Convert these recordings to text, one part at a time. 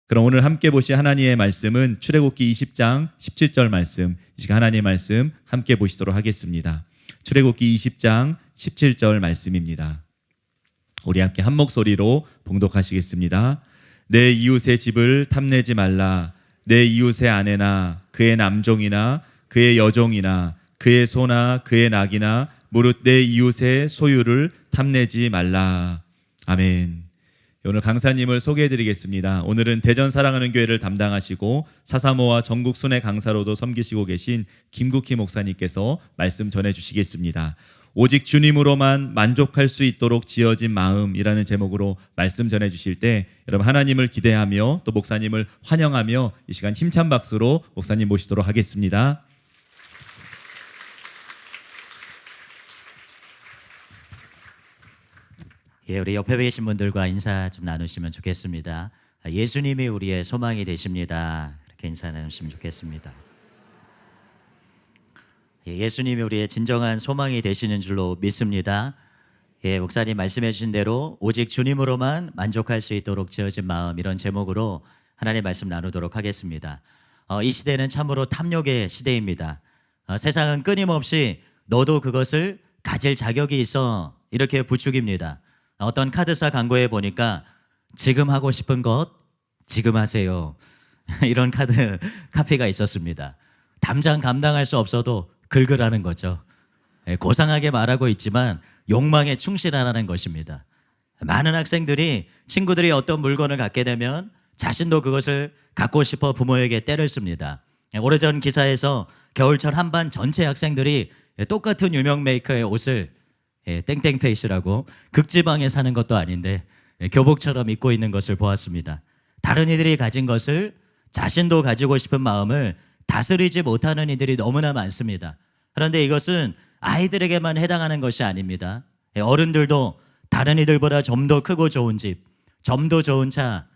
그럼 오늘 함께 보실 하나님의 말씀은 출애굽기 20장 17절 말씀, 이 시간 하나님의 말씀 함께 보시도록 하겠습니다. 출애굽기 20장 17절 말씀입니다. 우리 함께 한 목소리로 봉독하시겠습니다. 내 이웃의 집을 탐내지 말라. 내 이웃의 아내나 그의 남종이나 그의 여종이나 그의 소나 그의 낙이나 무릇 내 이웃의 소유를 탐내지 말라. 아멘. 오늘 강사님을 소개해드리겠습니다. 오늘은 대전 사랑하는 교회를 담당하시고 사사모와 전국 순회 강사로도 섬기시고 계신 김국희 목사님께서 말씀 전해주시겠습니다. 오직 주님으로만 만족할 수 있도록 지어진 마음이라는 제목으로 말씀 전해주실 때 여러분 하나님을 기대하며 또 목사님을 환영하며 이 시간 힘찬 박수로 목사님 모시도록 하겠습니다. 우리 옆에 계신 분들과 인사 좀 나누시면 좋겠습니다. 예수님이 우리의 소망이 되십니다. 이렇게 인사 나누시면 좋겠습니다. 예수님이 우리의 진정한 소망이 되시는 줄로 믿습니다. 목사님 말씀해 주신 대로 오직 주님으로만 만족할 수 있도록 지어진 마음, 이런 제목으로 하나님의 말씀 나누도록 하겠습니다. 이 시대는 참으로 탐욕의 시대입니다. 세상은 끊임없이 너도 그것을 가질 자격이 있어 이렇게 부추깁니다. 어떤 카드사 광고에 보니까 지금 하고 싶은 것 지금 하세요. 이런 카피가 있었습니다. 당장 감당할 수 없어도 긁으라는 거죠. 고상하게 말하고 있지만 욕망에 충실하라는 것입니다. 많은 학생들이 친구들이 어떤 물건을 갖게 되면 자신도 그것을 갖고 싶어 부모에게 떼를 씁니다. 오래전 기사에서 겨울철 한반 전체 학생들이 똑같은 유명 메이커의 옷을 땡땡페이스라고 극지방에 사는 것도 아닌데 교복처럼 입고 있는 것을 보았습니다. 다른 이들이 가진 것을 자신도 가지고 싶은 마음을 다스리지 못하는 이들이 너무나 많습니다. 그런데 이것은 아이들에게만 해당하는 것이 아닙니다. 어른들도 다른 이들보다 좀 더 크고 좋은 집, 좀 더 좋은 차,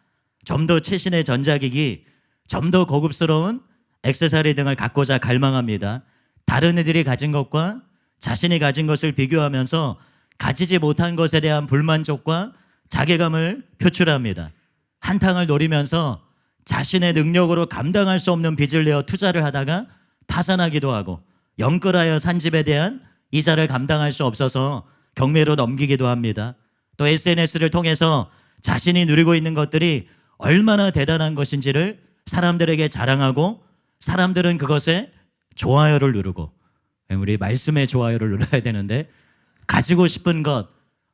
좀 더 최신의 전자기기, 좀 더 고급스러운 액세서리 등을 갖고자 갈망합니다. 다른 이들이 가진 것과 자신이 가진 것을 비교하면서 가지지 못한 것에 대한 불만족과 자괴감을 표출합니다. 한탕을 노리면서 자신의 능력으로 감당할 수 없는 빚을 내어 투자를 하다가 파산하기도 하고, 영끌하여 산 집에 대한 이자를 감당할 수 없어서 경매로 넘기기도 합니다. 또 SNS를 통해서 자신이 누리고 있는 것들이 얼마나 대단한 것인지를 사람들에게 자랑하고, 사람들은 그것에 좋아요를 누르고, 우리 말씀에 좋아요를 눌러야 되는데 가지고 싶은 것,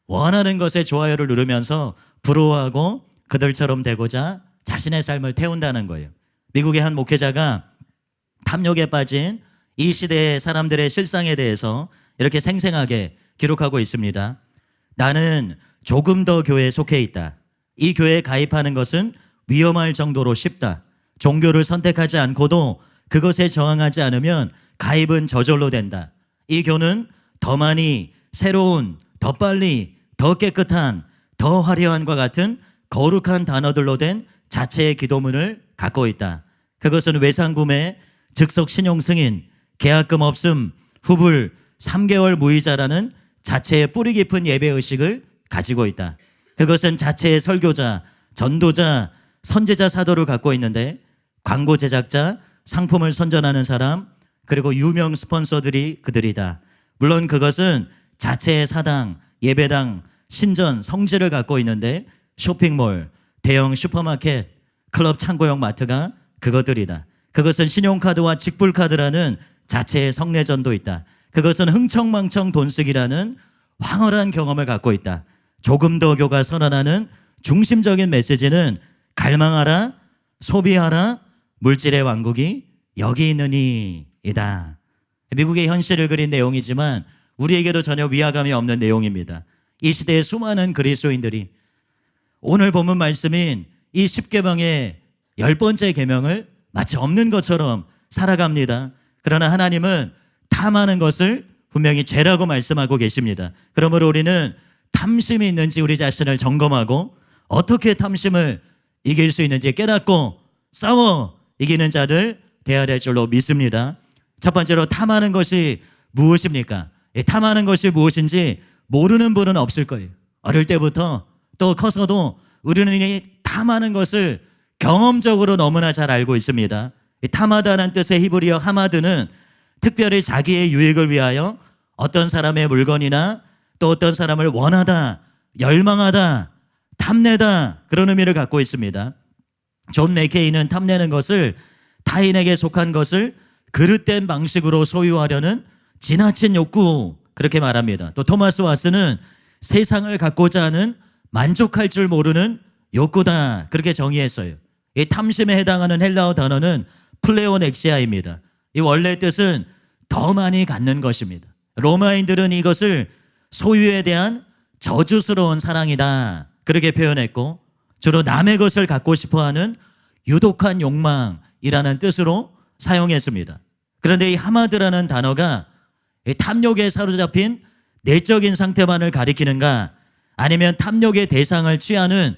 원하는 것에 좋아요를 누르면서 부러워하고 그들처럼 되고자 자신의 삶을 태운다는 거예요. 미국의 한 목회자가 탐욕에 빠진 이 시대의 사람들의 실상에 대해서 이렇게 생생하게 기록하고 있습니다. 나는 조금 더 교회에 속해 있다. 이 교회에 가입하는 것은 위험할 정도로 쉽다. 종교를 선택하지 않고도 그것에 저항하지 않으면 가입은 저절로 된다. 이 교는 더 많이, 새로운, 더 빨리, 더 깨끗한, 더 화려한과 같은 거룩한 단어들로 된 자체의 기도문을 갖고 있다. 그것은 외상구매, 즉석 신용 승인, 계약금 없음, 후불, 3개월 무이자라는 자체의 뿌리 깊은 예배의식을 가지고 있다. 그것은 자체의 설교자, 전도자, 선제자 사도를 갖고 있는데 광고 제작자, 상품을 선전하는 사람, 그리고 유명 스폰서들이 그들이다. 물론 그것은 자체의 사당, 예배당, 신전, 성지를 갖고 있는데 쇼핑몰, 대형 슈퍼마켓, 클럽 창고형 마트가 그것들이다. 그것은 신용카드와 직불카드라는 자체의 성내전도 있다. 그것은 흥청망청 돈쓰기라는 황홀한 경험을 갖고 있다. 조금 더 교가 선언하는 중심적인 메시지는 갈망하라, 소비하라, 물질의 왕국이 여기 있느니 이다. 미국의 현실을 그린 내용이지만 우리에게도 전혀 위화감이 없는 내용입니다. 이 시대의 수많은 그리스도인들이 오늘 본문 말씀인 이 10계명의 10번째 계명을 마치 없는 것처럼 살아갑니다. 그러나 하나님은 탐하는 것을 분명히 죄라고 말씀하고 계십니다. 그러므로 우리는 탐심이 있는지 우리 자신을 점검하고 어떻게 탐심을 이길 수 있는지 깨닫고 싸워 이기는 자들 되어야 될 줄로 믿습니다. 첫 번째로 탐하는 것이 무엇입니까? 탐하는 것이 무엇인지 모르는 분은 없을 거예요. 어릴 때부터 또 커서도 우리는 이 탐하는 것을 경험적으로 너무나 잘 알고 있습니다. 이 타마다라는 뜻의 히브리어 하마드는 특별히 자기의 유익을 위하여 어떤 사람의 물건이나 또 어떤 사람을 원하다, 열망하다, 탐내다 그런 의미를 갖고 있습니다. 존 맥케이는 탐내는 것을 타인에게 속한 것을 그릇된 방식으로 소유하려는 지나친 욕구 그렇게 말합니다. 또 토마스 와스는 세상을 갖고자 하는 만족할 줄 모르는 욕구다 그렇게 정의했어요. 이 탐심에 해당하는 헬라어 단어는 플레오넥시아입니다. 이 원래 뜻은 더 많이 갖는 것입니다. 로마인들은 이것을 소유에 대한 저주스러운 사랑이다 그렇게 표현했고 주로 남의 것을 갖고 싶어하는 유독한 욕망이라는 뜻으로 사용했습니다. 그런데 이 하마드라는 단어가 탐욕에 사로잡힌 내적인 상태만을 가리키는가 아니면 탐욕의 대상을 취하는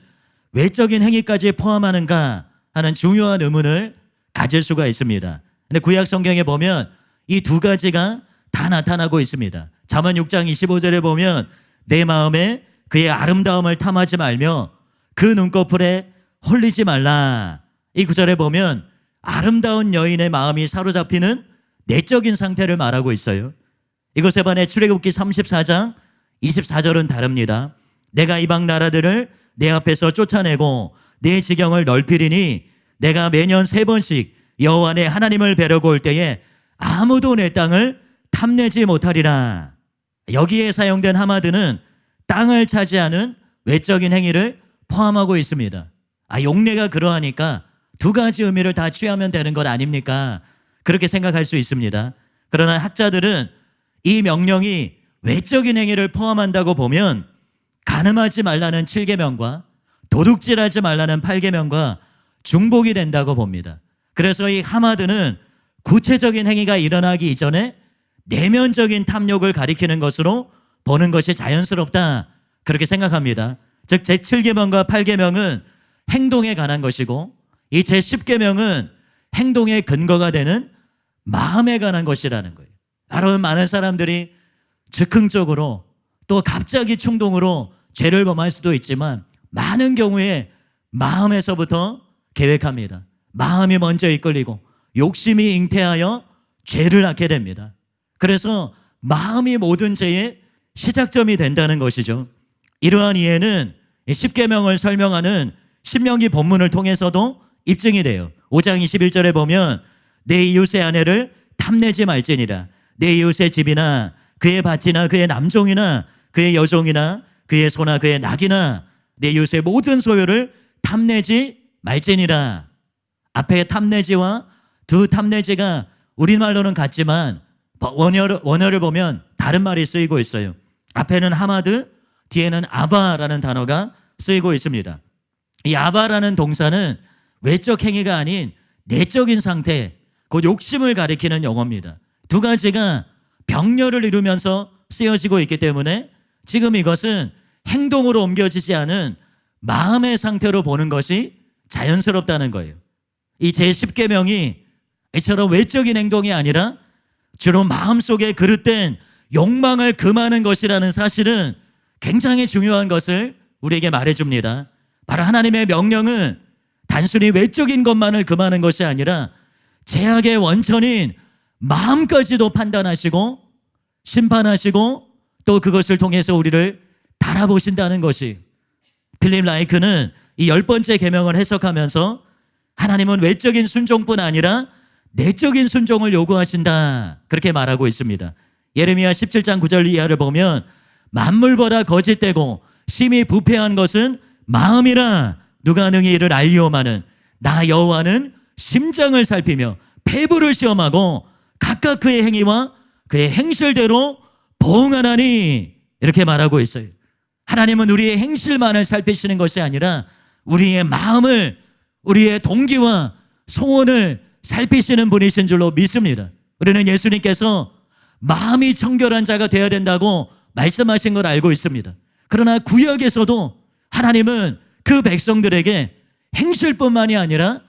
외적인 행위까지 포함하는가 하는 중요한 의문을 가질 수가 있습니다. 근데 구약 성경에 보면 이 두 가지가 다 나타나고 있습니다. 잠언 6장 25절에 보면 내 마음에 그의 아름다움을 탐하지 말며 그 눈꺼풀에 홀리지 말라. 이 구절에 보면 아름다운 여인의 마음이 사로잡히는 내적인 상태를 말하고 있어요. 이것에 반해 출애굽기 34장 24절은 다릅니다. 내가 이방 나라들을 내 앞에서 쫓아내고 내 지경을 넓히리니 내가 매년 3번씩 여호와 내 하나님을 뵈려고 올 때에 아무도 내 땅을 탐내지 못하리라. 여기에 사용된 하마드는 땅을 차지하는 외적인 행위를 포함하고 있습니다. 용례가 그러하니까 두 가지 의미를 다 취하면 되는 것 아닙니까? 그렇게 생각할 수 있습니다. 그러나 학자들은 이 명령이 외적인 행위를 포함한다고 보면 간음하지 말라는 7계명과 도둑질하지 말라는 8계명과 중복이 된다고 봅니다. 그래서 이 하마드는 구체적인 행위가 일어나기 이전에 내면적인 탐욕을 가리키는 것으로 보는 것이 자연스럽다 그렇게 생각합니다. 즉 제7계명과 8계명은 행동에 관한 것이고 이 제10계명은 행동의 근거가 되는 마음에 관한 것이라는 거예요. 여러분 많은 사람들이 즉흥적으로 또 갑자기 충동으로 죄를 범할 수도 있지만 많은 경우에 마음에서부터 계획합니다. 마음이 먼저 이끌리고 욕심이 잉태하여 죄를 낳게 됩니다. 그래서 마음이 모든 죄의 시작점이 된다는 것이죠. 이러한 이해는 10계명을 설명하는 신명기 본문을 통해서도 입증이 돼요. 5장 21절에 보면 내 이웃의 아내를 탐내지 말지니라. 내 이웃의 집이나 그의 밭이나 그의 남종이나 그의 여종이나 그의 소나 그의 낙이나 내 이웃의 모든 소유를 탐내지 말지니라. 앞에 탐내지와 두 탐내지가 우리말로는 같지만 원어를 보면 다른 말이 쓰이고 있어요. 앞에는 하마드, 뒤에는 아바라는 단어가 쓰이고 있습니다. 이 아바라는 동사는 외적 행위가 아닌 내적인 상태, 곧 욕심을 가리키는 용어입니다. 두 가지가 병렬을 이루면서 쓰여지고 있기 때문에 지금 이것은 행동으로 옮겨지지 않은 마음의 상태로 보는 것이 자연스럽다는 거예요. 이 제10계명이 이처럼 외적인 행동이 아니라 주로 마음속에 그릇된 욕망을 금하는 것이라는 사실은 굉장히 중요한 것을 우리에게 말해줍니다. 바로 하나님의 명령은 단순히 외적인 것만을 금하는 것이 아니라 죄악의 원천인 마음까지도 판단하시고 심판하시고 또 그것을 통해서 우리를 달아보신다는 것이, 필립 라이크는 이 10번째 계명을 해석하면서 하나님은 외적인 순종뿐 아니라 내적인 순종을 요구하신다 그렇게 말하고 있습니다. 예레미야 17장 9절 이하를 보면 만물보다 거짓되고 심히 부패한 것은 마음이라 누가 능히 이를 알리오마는 나 여호와는 심장을 살피며 폐부를 시험하고 각각 그의 행위와 그의 행실대로 보응하나니 이렇게 말하고 있어요. 하나님은 우리의 행실만을 살피시는 것이 아니라 우리의 마음을, 우리의 동기와 소원을 살피시는 분이신 줄로 믿습니다. 우리는 예수님께서 마음이 청결한 자가 되어야 된다고 말씀하신 걸 알고 있습니다. 그러나 구약에서도 하나님은 그 백성들에게 행실뿐만이 아니라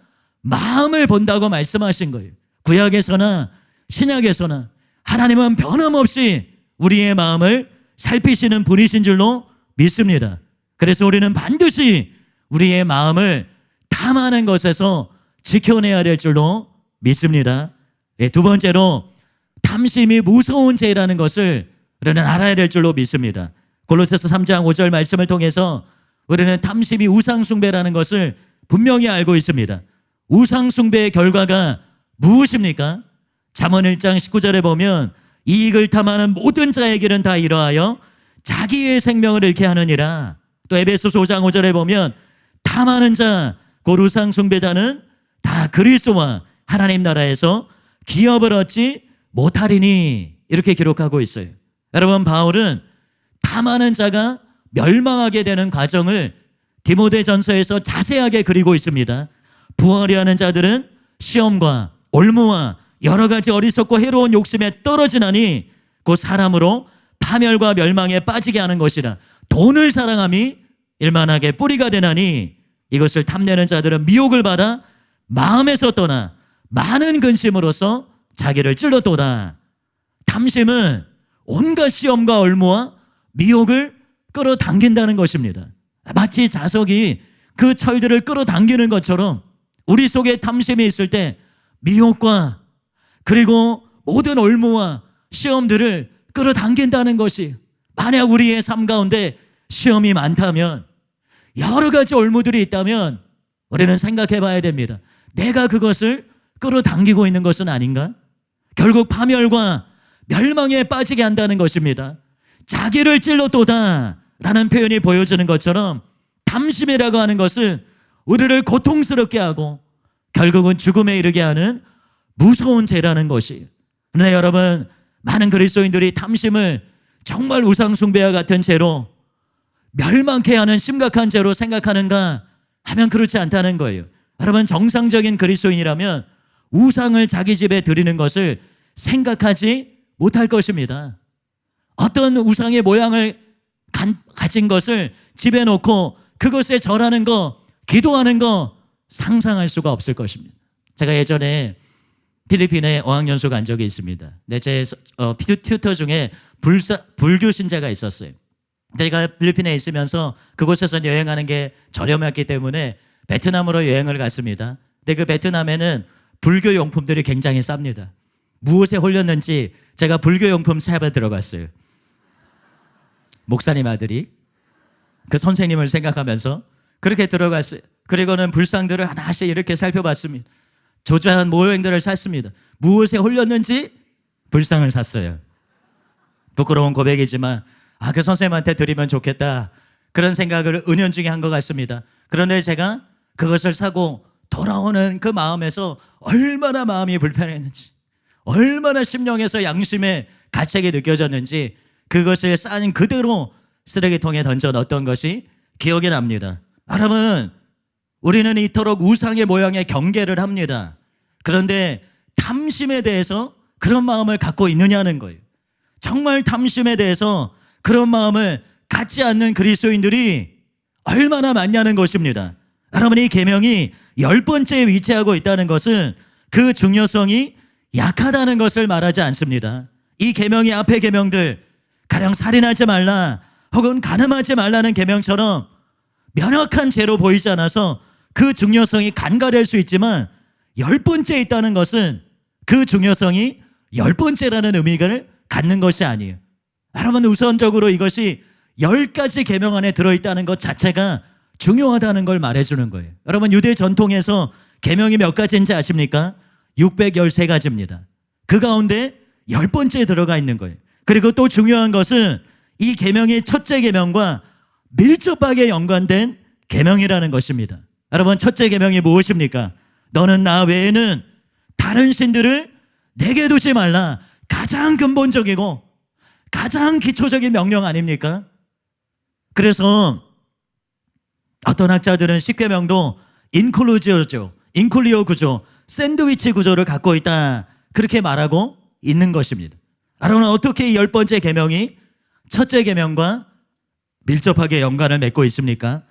마음을 본다고 말씀하신 거예요. 구약에서나 신약에서나 하나님은 변함없이 우리의 마음을 살피시는 분이신 줄로 믿습니다. 그래서 우리는 반드시 우리의 마음을 탐하는 것에서 지켜내야 될 줄로 믿습니다. 예, 두 번째로 탐심이 무서운 죄라는 것을 우리는 알아야 될 줄로 믿습니다. 골로새서 3장 5절 말씀을 통해서 우리는 탐심이 우상숭배라는 것을 분명히 알고 있습니다. 우상숭배의 결과가 무엇입니까? 잠언 1장 19절에 보면 이익을 탐하는 모든 자의 길은 다 이러하여 자기의 생명을 잃게 하느니라. 또 에베소서 5장 5절에 보면 탐하는 자, 곧 우상숭배자는 다 그리스도와 하나님 나라에서 기업을 얻지 못하리니, 이렇게 기록하고 있어요. 여러분, 바울은 탐하는 자가 멸망하게 되는 과정을 디모데전서에서 자세하게 그리고 있습니다. 부활이 하는 자들은 시험과 올무와 여러 가지 어리석고 해로운 욕심에 떨어지나니 곧 사람으로 파멸과 멸망에 빠지게 하는 것이라. 돈을 사랑함이 일만하게 뿌리가 되나니 이것을 탐내는 자들은 미혹을 받아 마음에서 떠나 많은 근심으로써 자기를 찔렀도다. 탐심은 온갖 시험과 얼무와 미혹을 끌어당긴다는 것입니다. 마치 자석이 그 철들을 끌어당기는 것처럼 우리 속에 탐심이 있을 때 미혹과 그리고 모든 올무와 시험들을 끌어당긴다는 것이, 만약 우리의 삶 가운데 시험이 많다면, 여러 가지 올무들이 있다면 우리는 생각해 봐야 됩니다. 내가 그것을 끌어당기고 있는 것은 아닌가? 결국 파멸과 멸망에 빠지게 한다는 것입니다. 자기를 찔러도다 라는 표현이 보여주는 것처럼 탐심이라고 하는 것은 우리를 고통스럽게 하고 결국은 죽음에 이르게 하는 무서운 죄라는 것이에요. 그런데 여러분, 많은 그리스도인들이 탐심을 정말 우상숭배와 같은 죄로, 멸망케 하는 심각한 죄로 생각하는가 하면 그렇지 않다는 거예요. 여러분, 정상적인 그리스도인이라면 우상을 자기 집에 드리는 것을 생각하지 못할 것입니다. 어떤 우상의 모양을 가진 것을 집에 놓고 그것에 절하는 거, 기도하는 거 상상할 수가 없을 것입니다. 제가 예전에 필리핀에 어학연수 간 적이 있습니다. 제 튜터 중에 불교 신자가 있었어요. 제가 필리핀에 있으면서 그곳에서 여행하는 게 저렴했기 때문에 베트남으로 여행을 갔습니다. 근데 그 베트남에는 불교 용품들이 굉장히 쌉니다. 무엇에 홀렸는지 제가 불교 용품 샵에 들어갔어요. 목사님 아들이 그 선생님을 생각하면서 그렇게 들어갔어요. 그리고는 불상들을 하나씩 이렇게 살펴봤습니다. 조자한 모형들을 샀습니다. 무엇에 홀렸는지 불상을 샀어요. 부끄러운 고백이지만 그 선생님한테 드리면 좋겠다, 그런 생각을 은연중에 한 것 같습니다. 그런데 제가 그것을 사고 돌아오는 그 마음에서 얼마나 마음이 불편했는지, 얼마나 심령에서 양심의 가책이 느껴졌는지 그것을 싼 그대로 쓰레기통에 던져 넣었던 것이 기억이 납니다. 여러분, 우리는 이토록 우상의 모양의 경계를 합니다. 그런데 탐심에 대해서 그런 마음을 갖고 있느냐는 거예요. 정말 탐심에 대해서 그런 마음을 갖지 않는 그리스도인들이 얼마나 많냐는 것입니다. 여러분, 이 계명이 10번째에 위치하고 있다는 것은 그 중요성이 약하다는 것을 말하지 않습니다. 이 계명이 앞의 계명들, 가령 살인하지 말라 혹은 간음하지 말라는 계명처럼 면역한 죄로 보이지 않아서 그 중요성이 간과될 수 있지만 10번째 있다는 것은 그 중요성이 10번째라는 의미를 갖는 것이 아니에요. 여러분, 우선적으로 이것이 10가지 계명 안에 들어있다는 것 자체가 중요하다는 걸 말해주는 거예요. 여러분, 유대 전통에서 계명이 몇 가지인지 아십니까? 613가지입니다. 그 가운데 10번째에 들어가 있는 거예요. 그리고 또 중요한 것은 이 계명이 첫째 계명과 밀접하게 연관된 계명이라는 것입니다. 여러분, 첫째 계명이 무엇입니까? 너는 나 외에는 다른 신들을 내게 두지 말라. 가장 근본적이고 가장 기초적인 명령 아닙니까? 그래서 어떤 학자들은 10계명도 인클루지오 구조, 샌드위치 구조를 갖고 있다, 그렇게 말하고 있는 것입니다. 여러분, 어떻게 이 10번째 계명이 첫째 계명과 밀접하게 연관을 맺고 있습니까?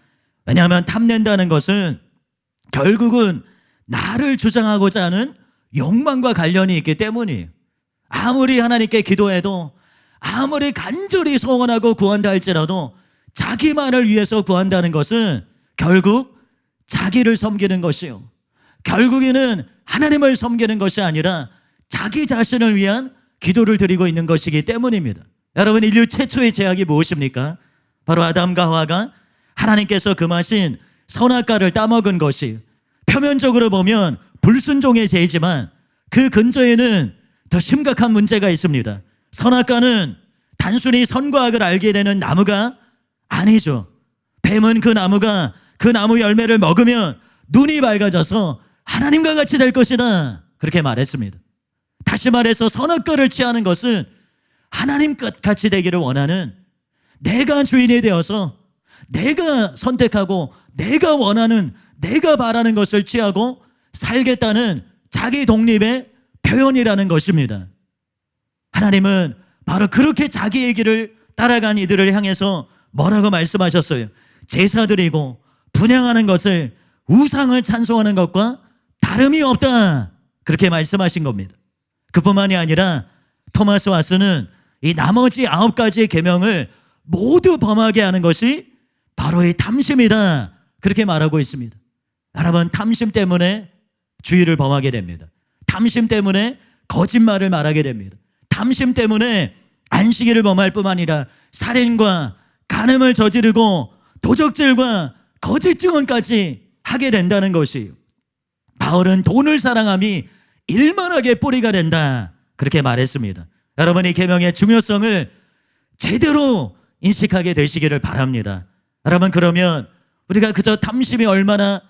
왜냐하면 탐낸다는 것은 결국은 나를 주장하고자 하는 욕망과 관련이 있기 때문이에요. 아무리 하나님께 기도해도, 아무리 간절히 소원하고 구한다 할지라도 자기만을 위해서 구한다는 것은 결국 자기를 섬기는 것이요, 결국에는 하나님을 섬기는 것이 아니라 자기 자신을 위한 기도를 드리고 있는 것이기 때문입니다. 여러분, 인류 최초의 죄악이 무엇입니까? 바로 아담과 하와가 하나님께서 금하신 선악과를 따먹은 것이, 표면적으로 보면 불순종의 죄이지만 그 근저에는 더 심각한 문제가 있습니다. 선악과는 단순히 선과 악을 알게 되는 나무가 아니죠. 뱀은 그 나무 열매를 먹으면 눈이 밝아져서 하나님과 같이 될 것이다, 그렇게 말했습니다. 다시 말해서 선악과를 취하는 것은 하나님 같이 되기를 원하는, 내가 주인이 되어서 내가 선택하고 내가 원하는, 내가 바라는 것을 취하고 살겠다는 자기 독립의 표현이라는 것입니다. 하나님은 바로 그렇게 자기의 길을 따라간 이들을 향해서 뭐라고 말씀하셨어요? 제사 드리고 분향하는 것을, 우상을 찬송하는 것과 다름이 없다, 그렇게 말씀하신 겁니다. 그뿐만이 아니라 토마스 와스는 이 나머지 9가지의 계명을 모두 범하게 하는 것이 바로 이 탐심이다, 그렇게 말하고 있습니다. 여러분, 탐심 때문에 주의를 범하게 됩니다. 탐심 때문에 거짓말을 말하게 됩니다. 탐심 때문에 안식일을 범할 뿐만 아니라 살인과 간음을 저지르고 도적질과 거짓 증언까지 하게 된다는 것이에요. 바울은 돈을 사랑함이 일만하게 뿌리가 된다, 그렇게 말했습니다. 여러분, 이 계명의 중요성을 제대로 인식하게 되시기를 바랍니다. 여러분, 그러면 우리가 그저 탐심이 얼마나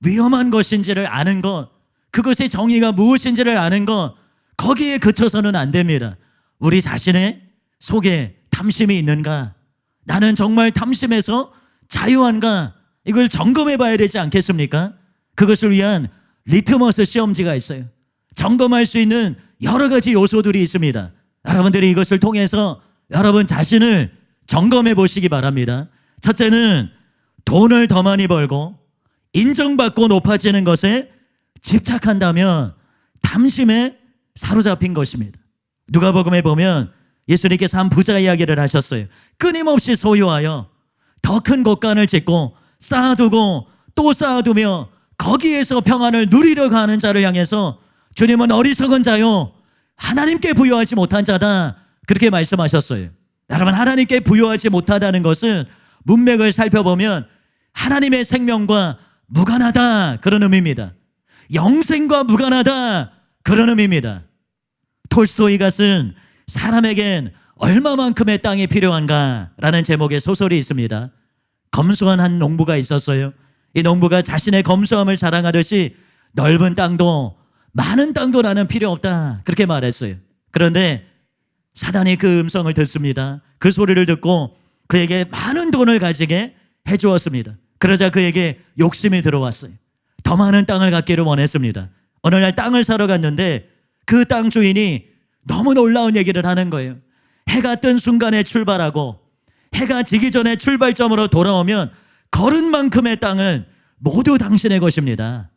위험한 것인지를 아는 것, 그것의 정의가 무엇인지를 아는 것, 거기에 그쳐서는 안 됩니다. 우리 자신의 속에 탐심이 있는가? 나는 정말 탐심에서 자유한가? 이걸 점검해 봐야 되지 않겠습니까? 그것을 위한 리트머스 시험지가 있어요. 점검할 수 있는 여러 가지 요소들이 있습니다. 여러분들이 이것을 통해서 여러분 자신을 점검해 보시기 바랍니다. 첫째는 돈을 더 많이 벌고 인정받고 높아지는 것에 집착한다면 탐심에 사로잡힌 것입니다. 누가복음에 보면 예수님께서 한 부자 이야기를 하셨어요. 끊임없이 소유하여 더 큰 곳간을 짓고 쌓아두고 또 쌓아두며 거기에서 평안을 누리려고 하는 자를 향해서 주님은 어리석은 자요, 하나님께 부여하지 못한 자다, 그렇게 말씀하셨어요. 여러분, 하나님께 부여하지 못하다는 것은 문맥을 살펴보면 하나님의 생명과 무관하다, 그런 의미입니다. 영생과 무관하다, 그런 의미입니다. 톨스토이가 쓴 사람에겐 얼마만큼의 땅이 필요한가라는 제목의 소설이 있습니다. 검소한 한 농부가 있었어요. 이 농부가 자신의 검소함을 자랑하듯이 넓은 땅도 많은 땅도 나는 필요 없다, 그렇게 말했어요. 그런데 사단이 그 음성을 듣습니다. 그 소리를 듣고 그에게 많은 돈을 가지게 해주었습니다. 그러자 그에게 욕심이 들어왔어요. 더 많은 땅을 갖기를 원했습니다. 어느 날 땅을 사러 갔는데 그 땅 주인이 너무 놀라운 얘기를 하는 거예요. 해가 뜬 순간에 출발하고 해가 지기 전에 출발점으로 돌아오면 걸은 만큼의 땅은 모두 당신의 것입니다.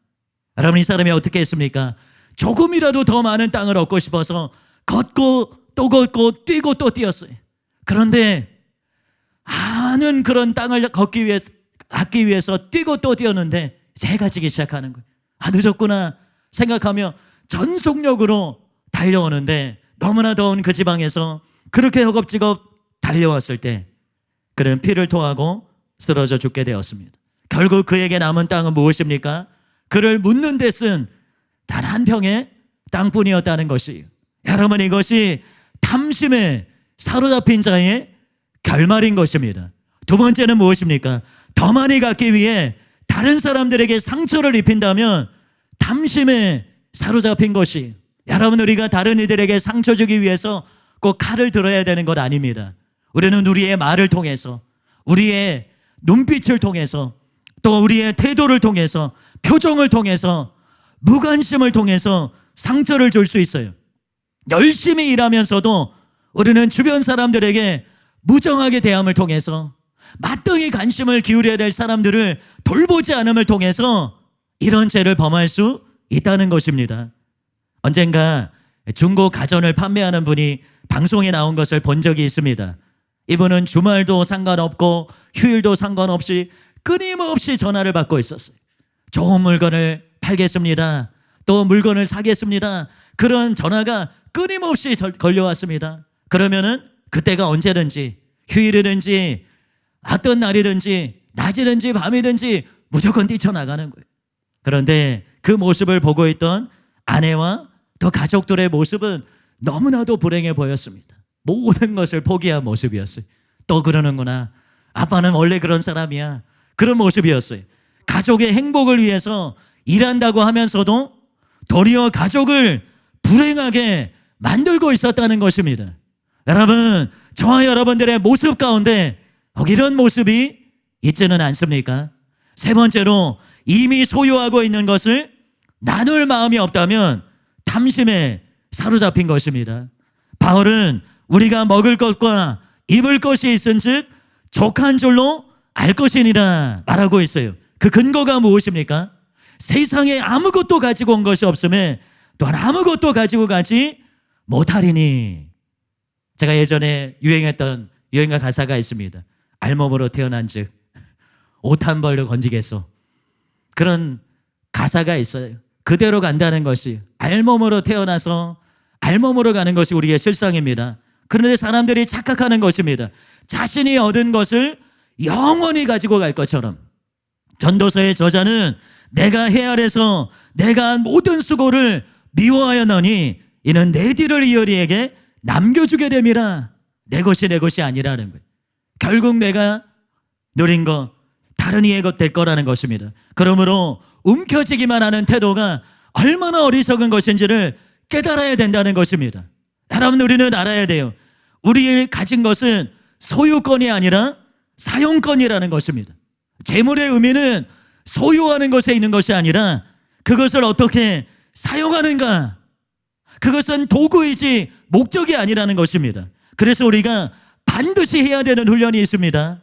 여러분, 이 사람이 어떻게 했습니까? 조금이라도 더 많은 땅을 얻고 싶어서 걷고 또 걷고 뛰고 또 뛰었어요. 그런데 많은 그런 땅을 갖기 위해서 뛰고 또 뛰었는데 해가 지기 시작하는 거예요. 늦었구나 생각하며 전속력으로 달려오는데 너무나 더운 그 지방에서 그렇게 허겁지겁 달려왔을 때 그는 피를 토하고 쓰러져 죽게 되었습니다. 결국 그에게 남은 땅은 무엇입니까? 그를 묻는 데 쓴 단 한 평의 땅뿐이었다는 것이에요. 여러분, 이것이 탐심에 사로잡힌 자의 결말인 것입니다. 두 번째는 무엇입니까? 더 많이 갖기 위해 다른 사람들에게 상처를 입힌다면 탐심에 사로잡힌 것이, 여러분, 우리가 다른 이들에게 상처 주기 위해서 꼭 칼을 들어야 되는 것 아닙니다. 우리는 우리의 말을 통해서, 우리의 눈빛을 통해서, 또 우리의 태도를 통해서, 표정을 통해서, 무관심을 통해서 상처를 줄 수 있어요. 열심히 일하면서도 우리는 주변 사람들에게 무정하게 대함을 통해서, 마땅히 관심을 기울여야 될 사람들을 돌보지 않음을 통해서 이런 죄를 범할 수 있다는 것입니다. 언젠가 중고 가전을 판매하는 분이 방송에 나온 것을 본 적이 있습니다. 이분은 주말도 상관없고 휴일도 상관없이 끊임없이 전화를 받고 있었어요. 좋은 물건을 팔겠습니다. 또 물건을 사겠습니다. 그런 전화가 끊임없이 걸려왔습니다. 그러면은 그때가 언제든지 휴일이든지 어떤 날이든지 낮이든지 밤이든지 무조건 뛰쳐나가는 거예요. 그런데 그 모습을 보고 있던 아내와 또 가족들의 모습은 너무나도 불행해 보였습니다. 모든 것을 포기한 모습이었어요. 또 그러는구나. 아빠는 원래 그런 사람이야. 그런 모습이었어요. 가족의 행복을 위해서 일한다고 하면서도 도리어 가족을 불행하게 만들고 있었다는 것입니다. 여러분, 저와 여러분들의 모습 가운데 이런 모습이 있지는 않습니까? 세 번째로, 이미 소유하고 있는 것을 나눌 마음이 없다면 탐심에 사로잡힌 것입니다. 바울은 우리가 먹을 것과 입을 것이 있은즉 족한 줄로 알 것이니라 말하고 있어요. 그 근거가 무엇입니까? 세상에 아무것도 가지고 온 것이 없음에 또한 아무것도 가지고 가지 못하리니. 제가 예전에 유행했던 유행가 가사가 있습니다. 알몸으로 태어난 즉 옷 한 벌도 건지겠소. 그런 가사가 있어요. 그대로 간다는 것이, 알몸으로 태어나서 알몸으로 가는 것이 우리의 실상입니다. 그런데 사람들이 착각하는 것입니다. 자신이 얻은 것을 영원히 가지고 갈 것처럼. 전도서의 저자는 내가 해 아래서 내가 한 모든 수고를 미워하였노니 이는 내 뒤를 이어리에게 남겨주게 됨이라. 내 것이 내 것이 아니라는 거예요. 결국 내가 누린 거 다른 이의 것 될 거라는 것입니다. 그러므로 움켜쥐기만 하는 태도가 얼마나 어리석은 것인지를 깨달아야 된다는 것입니다. 여러분, 우리는 알아야 돼요. 우리 가진 것은 소유권이 아니라 사용권이라는 것입니다. 재물의 의미는 소유하는 것에 있는 것이 아니라 그것을 어떻게 사용하는가, 그것은 도구이지 목적이 아니라는 것입니다. 그래서 우리가 반드시 해야 되는 훈련이 있습니다.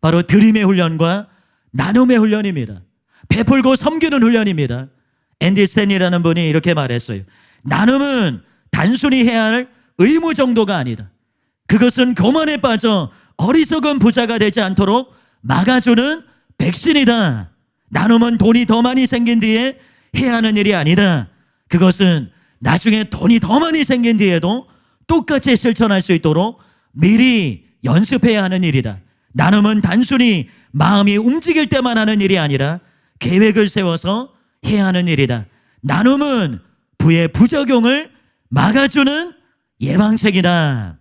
바로 드림의 훈련과 나눔의 훈련입니다. 베풀고 섬기는 훈련입니다. 앤디 스탠이라는 분이 이렇게 말했어요. 나눔은 단순히 해야 할 의무 정도가 아니다. 그것은 교만에 빠져 어리석은 부자가 되지 않도록 막아주는 백신이다. 나눔은 돈이 더 많이 생긴 뒤에 해야 하는 일이 아니다. 그것은 나중에 돈이 더 많이 생긴 뒤에도 똑같이 실천할 수 있도록 미리 연습해야 하는 일이다. 나눔은 단순히 마음이 움직일 때만 하는 일이 아니라 계획을 세워서 해야 하는 일이다. 나눔은 부의 부작용을 막아주는 예방책이다.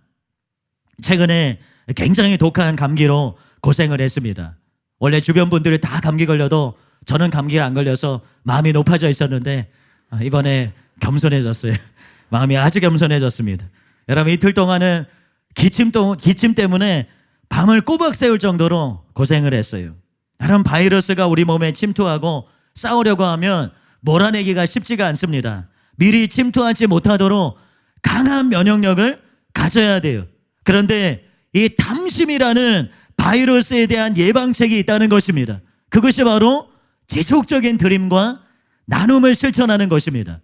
최근에 굉장히 독한 감기로 고생을 했습니다. 원래 주변 분들이 다 감기 걸려도 저는 감기를 안 걸려서 마음이 높아져 있었는데 이번에 겸손해졌어요. 마음이 아주 겸손해졌습니다. 여러분, 이틀 동안은 기침 때문에 밤을 꼬박 새울 정도로 고생을 했어요. 여러분, 바이러스가 우리 몸에 침투하고 싸우려고 하면 몰아내기가 쉽지가 않습니다. 미리 침투하지 못하도록 강한 면역력을 가져야 돼요. 그런데 이 탐심이라는 바이러스에 대한 예방책이 있다는 것입니다. 그것이 바로 지속적인 드림과 나눔을 실천하는 것입니다.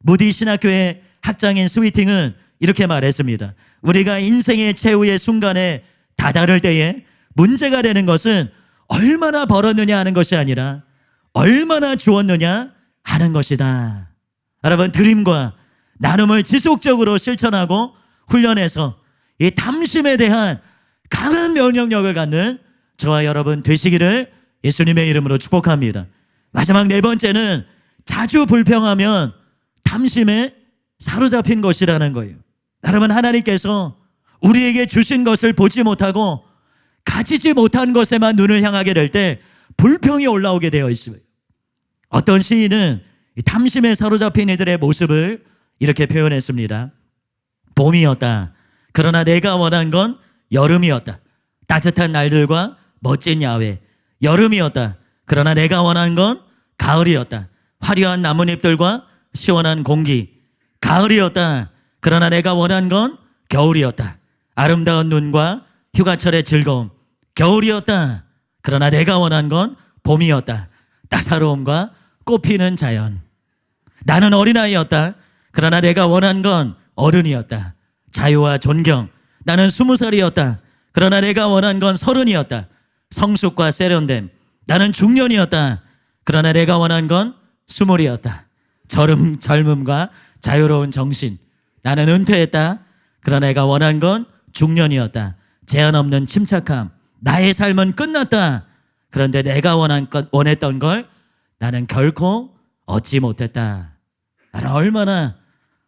무디 신학교의 학장인 스위팅은 이렇게 말했습니다. 우리가 인생의 최후의 순간에 다다를 때에 문제가 되는 것은 얼마나 벌었느냐 하는 것이 아니라 얼마나 주었느냐 하는 것이다. 여러분, 드림과 나눔을 지속적으로 실천하고 훈련해서 이 탐심에 대한 강한 면역력을 갖는 저와 여러분 되시기를 예수님의 이름으로 축복합니다. 마지막 네 번째는 자주 불평하면 탐심에 사로잡힌 것이라는 거예요. 여러분, 하나님께서 우리에게 주신 것을 보지 못하고 가지지 못한 것에만 눈을 향하게 될 때 불평이 올라오게 되어 있습니다. 어떤 시인은 탐심에 사로잡힌 이들의 모습을 이렇게 표현했습니다. 봄이었다. 그러나 내가 원한 건 여름이었다. 따뜻한 날들과 멋진 야외. 여름이었다. 그러나 내가 원한 건 가을이었다. 화려한 나뭇잎들과 시원한 공기. 가을이었다. 그러나 내가 원한 건 겨울이었다. 아름다운 눈과 휴가철의 즐거움. 겨울이었다. 그러나 내가 원한 건 봄이었다. 따사로움과 꽃피는 자연. 나는 어린아이였다. 그러나 내가 원한 건 어른이었다. 자유와 존경. 나는 20살이었다. 그러나 내가 원한 건 30이었다. 성숙과 세련됨. 나는 중년이었다. 그러나 내가 원한 건 수물이었다. 젊음과 자유로운 정신. 나는 은퇴했다. 그러나 내가 원한 건 중년이었다. 제한 없는 침착함. 나의 삶은 끝났다. 그런데 내가 원했던 걸 나는 결코 얻지 못했다. 나는 얼마나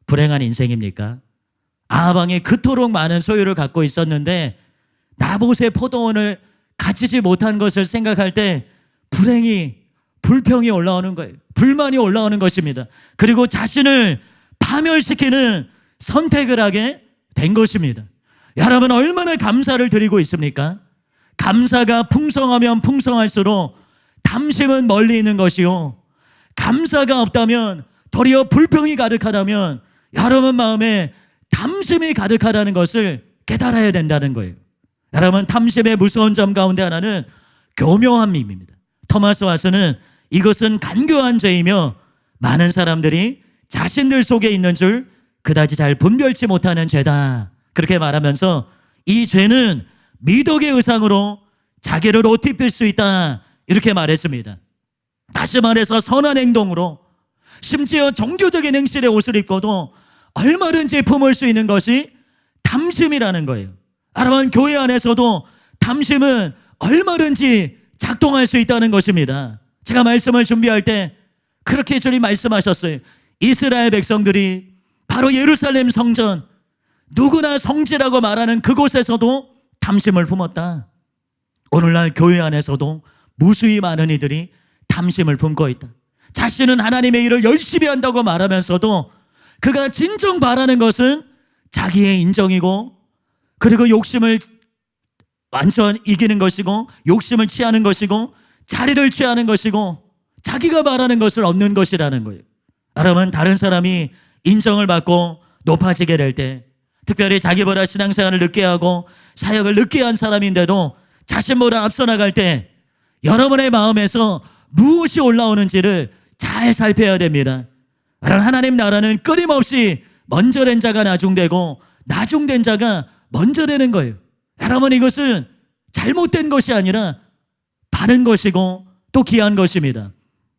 불행한 인생입니까? 아방이 그토록 많은 소유를 갖고 있었는데 나봇의 포도원을 가지지 못한 것을 생각할 때 불평이 올라오는 거예요. 불만이 올라오는 것입니다. 그리고 자신을 파멸시키는 선택을 하게 된 것입니다. 여러분 얼마나 감사를 드리고 있습니까? 감사가 풍성하면 풍성할수록 탐심은 멀리 있는 것이요, 감사가 없다면 도리어 불평이 가득하다면 여러분 마음에 탐심이 가득하다는 것을 깨달아야 된다는 거예요. 여러분 탐심의 무서운 점 가운데 하나는 교묘함입니다. 토마스 와서는 이것은 간교한 죄이며 많은 사람들이 자신들 속에 있는 줄 그다지 잘 분별치 못하는 죄다, 그렇게 말하면서 이 죄는 미덕의 의상으로 자기를 옷 입힐 수 있다, 이렇게 말했습니다. 다시 말해서 선한 행동으로, 심지어 종교적인 행실의 옷을 입고도 얼마든지 품을 수 있는 것이 탐심이라는 거예요. 여러분 교회 안에서도 탐심은 얼마든지 작동할 수 있다는 것입니다. 제가 말씀을 준비할 때 그렇게 주님 말씀하셨어요. 이스라엘 백성들이 바로 예루살렘 성전, 누구나 성지라고 말하는 그곳에서도 탐심을 품었다. 오늘날 교회 안에서도 무수히 많은 이들이 탐심을 품고 있다. 자신은 하나님의 일을 열심히 한다고 말하면서도 그가 진정 바라는 것은 자기의 인정이고, 그리고 욕심을 완전 이기는 것이고, 욕심을 취하는 것이고, 자리를 취하는 것이고, 자기가 바라는 것을 얻는 것이라는 거예요. 여러분 다른 사람이 인정을 받고 높아지게 될 때, 특별히 자기보다 신앙생활을 늦게 하고 사역을 늦게 한 사람인데도 자신보다 앞서 나갈 때 여러분의 마음에서 무엇이 올라오는지를 잘 살펴야 됩니다. 하나님 나라는 끊임없이 먼저 된 자가 나중되고 나중된 자가 먼저 되는 거예요. 여러분 이것은 잘못된 것이 아니라 바른 것이고 또 귀한 것입니다.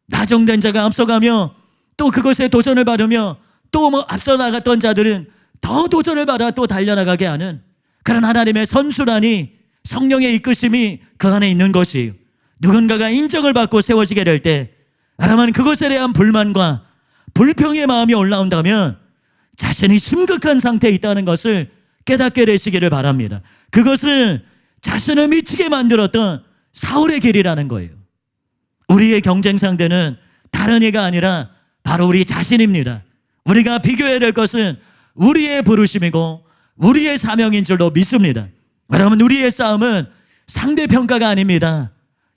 나중된 자가 앞서가며 또 그것에 도전을 받으며 또 앞서 나갔던 자들은 더 도전을 받아 또 달려나가게 하는 그런 하나님의 선수란이, 성령의 이끄심이 그 안에 있는 것이에요. 누군가가 인정을 받고 세워지게 될 때 여러분 그것에 대한 불만과 불평의 마음이 올라온다면 자신이 심각한 상태에 있다는 것을 깨닫게 되시기를 바랍니다. 그것은 자신을 미치게 만들었던 사울의 길이라는 거예요. 우리의 경쟁 상대는 다른 이가 아니라 바로 우리 자신입니다. 우리가 비교해야 될 것은 우리의 부르심이고 우리의 사명인 줄로 믿습니다. 여러분 우리의 싸움은 상대평가가 아닙니다.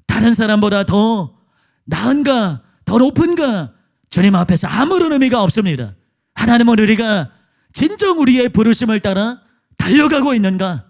다른 사람보다 더 나은가 더 높은가 주님 앞에서 아무런 의미가 없습니다. 하나님은 우리가 진정 우리의 부르심을 따라 달려가고 있는가,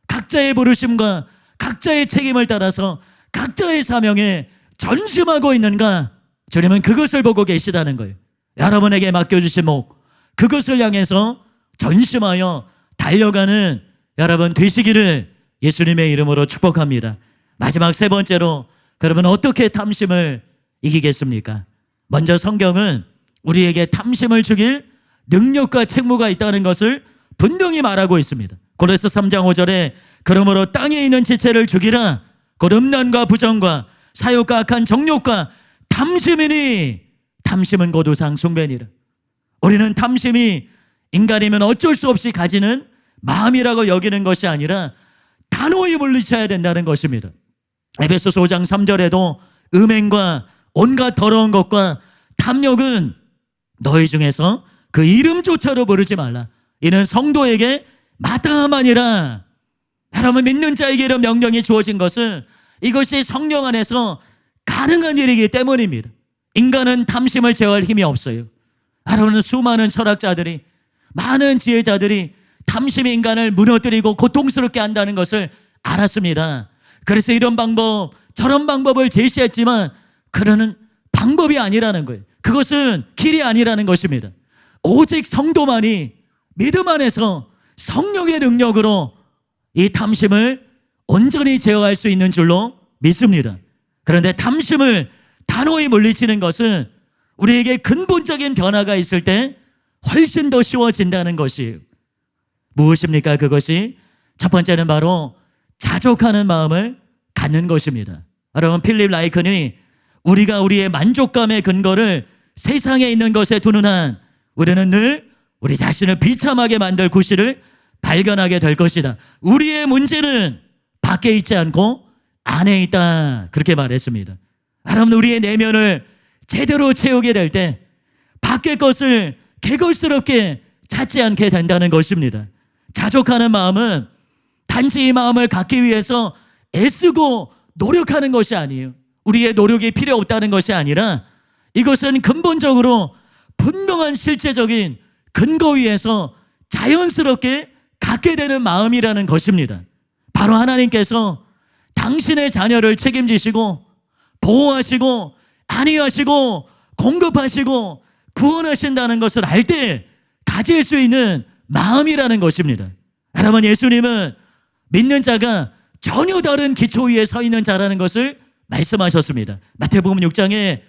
각자의 부르심과 각자의 책임을 따라서 각자의 사명에 전심하고 있는가, 주님은 그것을 보고 계시다는 거예요. 여러분에게 맡겨주신 목, 그것을 향해서 전심하여 달려가는 여러분 되시기를 예수님의 이름으로 축복합니다. 마지막 세 번째로 여러분 어떻게 탐심을 이기겠습니까? 먼저 성경은 우리에게 탐심을 죽일 능력과 책무가 있다는 것을 분명히 말하고 있습니다. 고린도서 3장 5절에 그러므로 땅에 있는 지체를 죽이라, 곧 음란과 부정과 사욕과 악한 정욕과 탐심이니 탐심은 곧 우상 숭배니라. 우리는 탐심이 인간이면 어쩔 수 없이 가지는 마음이라고 여기는 것이 아니라 단호히 물리쳐야 된다는 것입니다. 에베소서 5장 3절에도 음행과 온갖 더러운 것과 탐욕은 너희 중에서 그 이름조차도 부르지 말라. 이는 성도에게 마땅함아니라. 여러분 믿는 자에게 이런 명령이 주어진 것은 이것이 성령 안에서 가능한 일이기 때문입니다. 인간은 탐심을 제어할 힘이 없어요. 여러분 수많은 철학자들이, 많은 지혜자들이 탐심이 인간을 무너뜨리고 고통스럽게 한다는 것을 알았습니다. 그래서 이런 방법 저런 방법을 제시했지만 그러는 방법이 아니라는 거예요. 그것은 길이 아니라는 것입니다. 오직 성도만이 믿음 안에서 성령의 능력으로 이 탐심을 온전히 제어할 수 있는 줄로 믿습니다. 그런데 탐심을 단호히 물리치는 것은 우리에게 근본적인 변화가 있을 때 훨씬 더 쉬워진다는 것이에요. 무엇입니까? 그것이 첫 번째는 바로 자족하는 마음을 갖는 것입니다. 여러분, 필립 라이컨이 우리가 우리의 만족감의 근거를 세상에 있는 것에 두는 한 우리는 늘 우리 자신을 비참하게 만들 구실을 발견하게 될 것이다. 우리의 문제는 밖에 있지 않고 안에 있다. 그렇게 말했습니다. 여러분, 우리의 내면을 제대로 채우게 될 때 밖의 것을 개걸스럽게 찾지 않게 된다는 것입니다. 자족하는 마음은 단지 이 마음을 갖기 위해서 애쓰고 노력하는 것이 아니에요. 우리의 노력이 필요 없다는 것이 아니라 이것은 근본적으로 분명한 실제적인 근거 위에서 자연스럽게 갖게 되는 마음이라는 것입니다. 바로 하나님께서 당신의 자녀를 책임지시고 보호하시고 안위하시고 공급하시고 구원하신다는 것을 알 때 가질 수 있는 마음이라는 것입니다. 여러분, 예수님은 믿는 자가 전혀 다른 기초 위에 서 있는 자라는 것을 말씀하셨습니다. 마태복음 6장에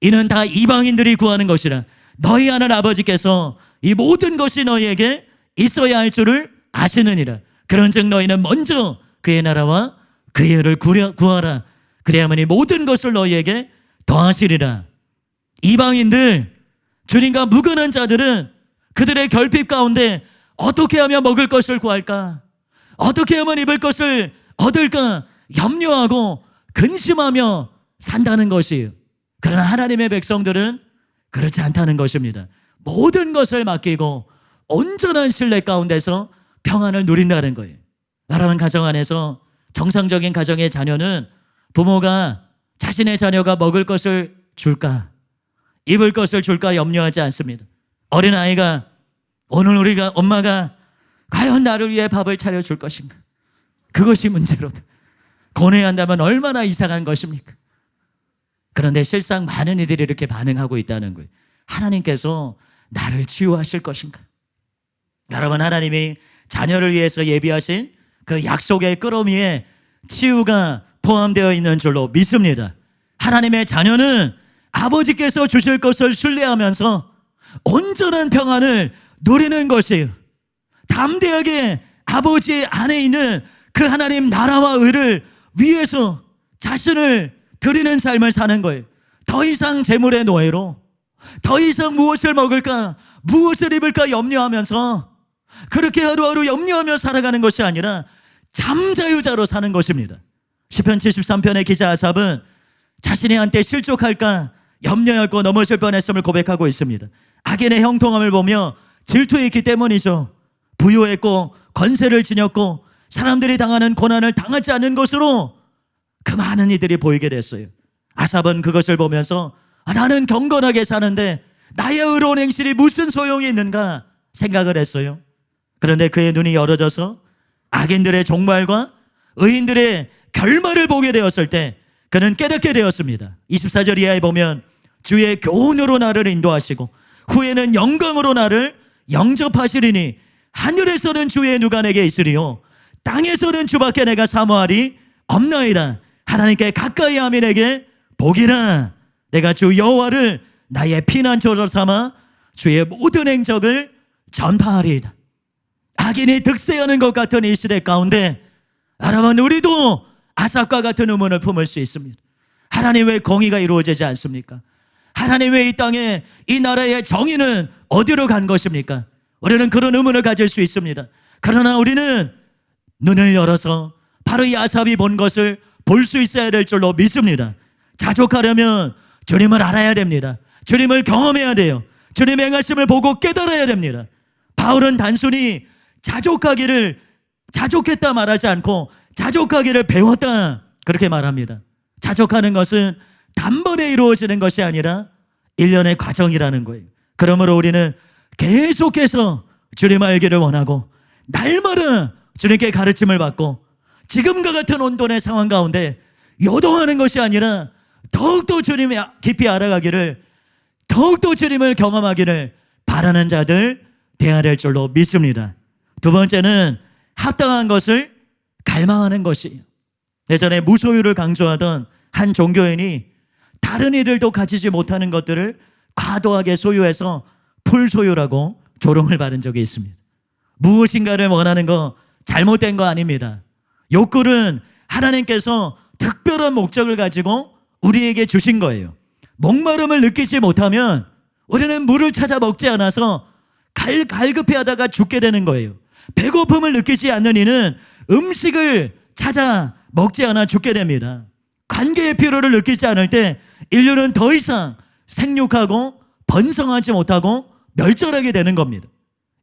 이는 다 이방인들이 구하는 것이라 너희 하늘 아버지께서 이 모든 것이 너희에게 있어야 할 줄을 아시느니라. 그런즉 너희는 먼저 그의 나라와 그의 의를 구하라. 그래야만 이 모든 것을 너희에게 더하시리라. 이방인들, 주님과 무관한 자들은 그들의 결핍 가운데 어떻게 하면 먹을 것을 구할까? 어떻게 하면 입을 것을 얻을까? 염려하고 근심하며 산다는 것이에요. 그러나 하나님의 백성들은 그렇지 않다는 것입니다. 모든 것을 맡기고 온전한 신뢰 가운데서 평안을 누린다는 거예요. 여러분, 가정 안에서 정상적인 가정의 자녀는 부모가 자신의 자녀가 먹을 것을 줄까, 입을 것을 줄까 염려하지 않습니다. 어린아이가 오늘 우리가 엄마가 과연 나를 위해 밥을 차려줄 것인가? 그것이 문제로다. 고뇌한다면 얼마나 이상한 것입니까? 그런데 실상 많은 이들이 이렇게 반응하고 있다는 거예요. 하나님께서 나를 치유하실 것인가? 여러분, 하나님이 자녀를 위해서 예비하신 그 약속의 끌어미에 치유가 포함되어 있는 줄로 믿습니다. 하나님의 자녀는 아버지께서 주실 것을 신뢰하면서 온전한 평안을 누리는 것이에요. 담대하게 아버지 안에 있는 그 하나님 나라와 의를 위해서 자신을 드리는 삶을 사는 거예요. 더 이상 재물의 노예로, 더 이상 무엇을 먹을까, 무엇을 입을까 염려하면서 그렇게 하루하루 염려하며 살아가는 것이 아니라 잠자유자로 사는 것입니다. 시편 73편의 기자 아삽은 자신이 한때 실족할까 염려하고 넘어질 뻔했음을 고백하고 있습니다. 악인의 형통함을 보며 질투했기 때문이죠. 부유했고 권세를 지녔고 사람들이 당하는 고난을 당하지 않는 것으로 그 많은 이들이 보이게 됐어요. 아삽은 그것을 보면서 나는 경건하게 사는데 나의 의로운 행실이 무슨 소용이 있는가 생각을 했어요. 그런데 그의 눈이 열어져서 악인들의 종말과 의인들의 결말을 보게 되었을 때 그는 깨닫게 되었습니다. 24절 이하에 보면 주의 교훈으로 나를 인도하시고 후에는 영광으로 나를 영접하시리니 하늘에서는 주의 누가 내게 있으리요 땅에서는 주밖에 내가 사모하리 없나이다. 하나님께 가까이 함이 내게 복이라. 내가 주 여호와를 나의 피난처로 삼아 주의 모든 행적을 전파하리이다. 악인이 득세하는 것 같은 이 시대 가운데 여러분, 우리도 아삽과 같은 의문을 품을 수 있습니다. 하나님, 왜 공의가 이루어지지 않습니까? 하나님, 왜 이 땅에 이 나라의 정의는 어디로 간 것입니까? 우리는 그런 의문을 가질 수 있습니다. 그러나 우리는 눈을 열어서 바로 이 아삽이 본 것을 볼 수 있어야 될 줄로 믿습니다. 자족하려면 주님을 알아야 됩니다. 주님을 경험해야 돼요. 주님의 행하심을 보고 깨달아야 됩니다. 바울은 단순히 자족했다 말하지 않고 자족하기를 배웠다 그렇게 말합니다. 자족하는 것은 단번에 이루어지는 것이 아니라 일련의 과정이라는 거예요. 그러므로 우리는 계속해서 주님 알기를 원하고 날마다 주님께 가르침을 받고 지금과 같은 온돈의 상황 가운데 요동하는 것이 아니라 더욱더 주님을 깊이 알아가기를, 더욱더 주님을 경험하기를 바라는 자들 되어야 될 줄로 믿습니다. 두 번째는 합당한 것을 갈망하는 것이에요. 예전에 무소유를 강조하던 한 종교인이 다른 이들도 가지지 못하는 것들을 과도하게 소유해서 불소유라고 조롱을 받은 적이 있습니다. 무엇인가를 원하는 거 잘못된 거 아닙니다. 욕구는 하나님께서 특별한 목적을 가지고 우리에게 주신 거예요. 목마름을 느끼지 못하면 우리는 물을 찾아 먹지 않아서 갈급해하다가 죽게 되는 거예요. 배고픔을 느끼지 않는 이는 음식을 찾아 먹지 않아 죽게 됩니다. 관계의 필요를 느끼지 않을 때 인류는 더 이상 생육하고 번성하지 못하고 멸절하게 되는 겁니다.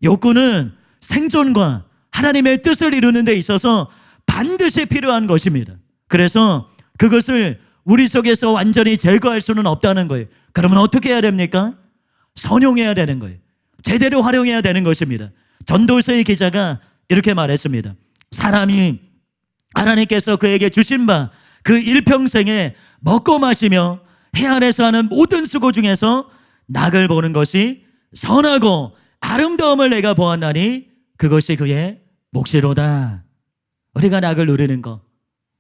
욕구는 생존과 하나님의 뜻을 이루는 데 있어서 반드시 필요한 것입니다. 그래서 그것을 우리 속에서 완전히 제거할 수는 없다는 거예요. 그러면 어떻게 해야 됩니까? 선용해야 되는 거예요. 제대로 활용해야 되는 것입니다. 전도서의 기자가 이렇게 말했습니다. 사람이 하나님께서 그에게 주신 바 그 일평생에 먹고 마시며 해 아래서 하는 모든 수고 중에서 낙을 보는 것이 선하고 아름다움을 내가 보았나니 그것이 그의 몫이로다. 우리가 낙을 누리는 거,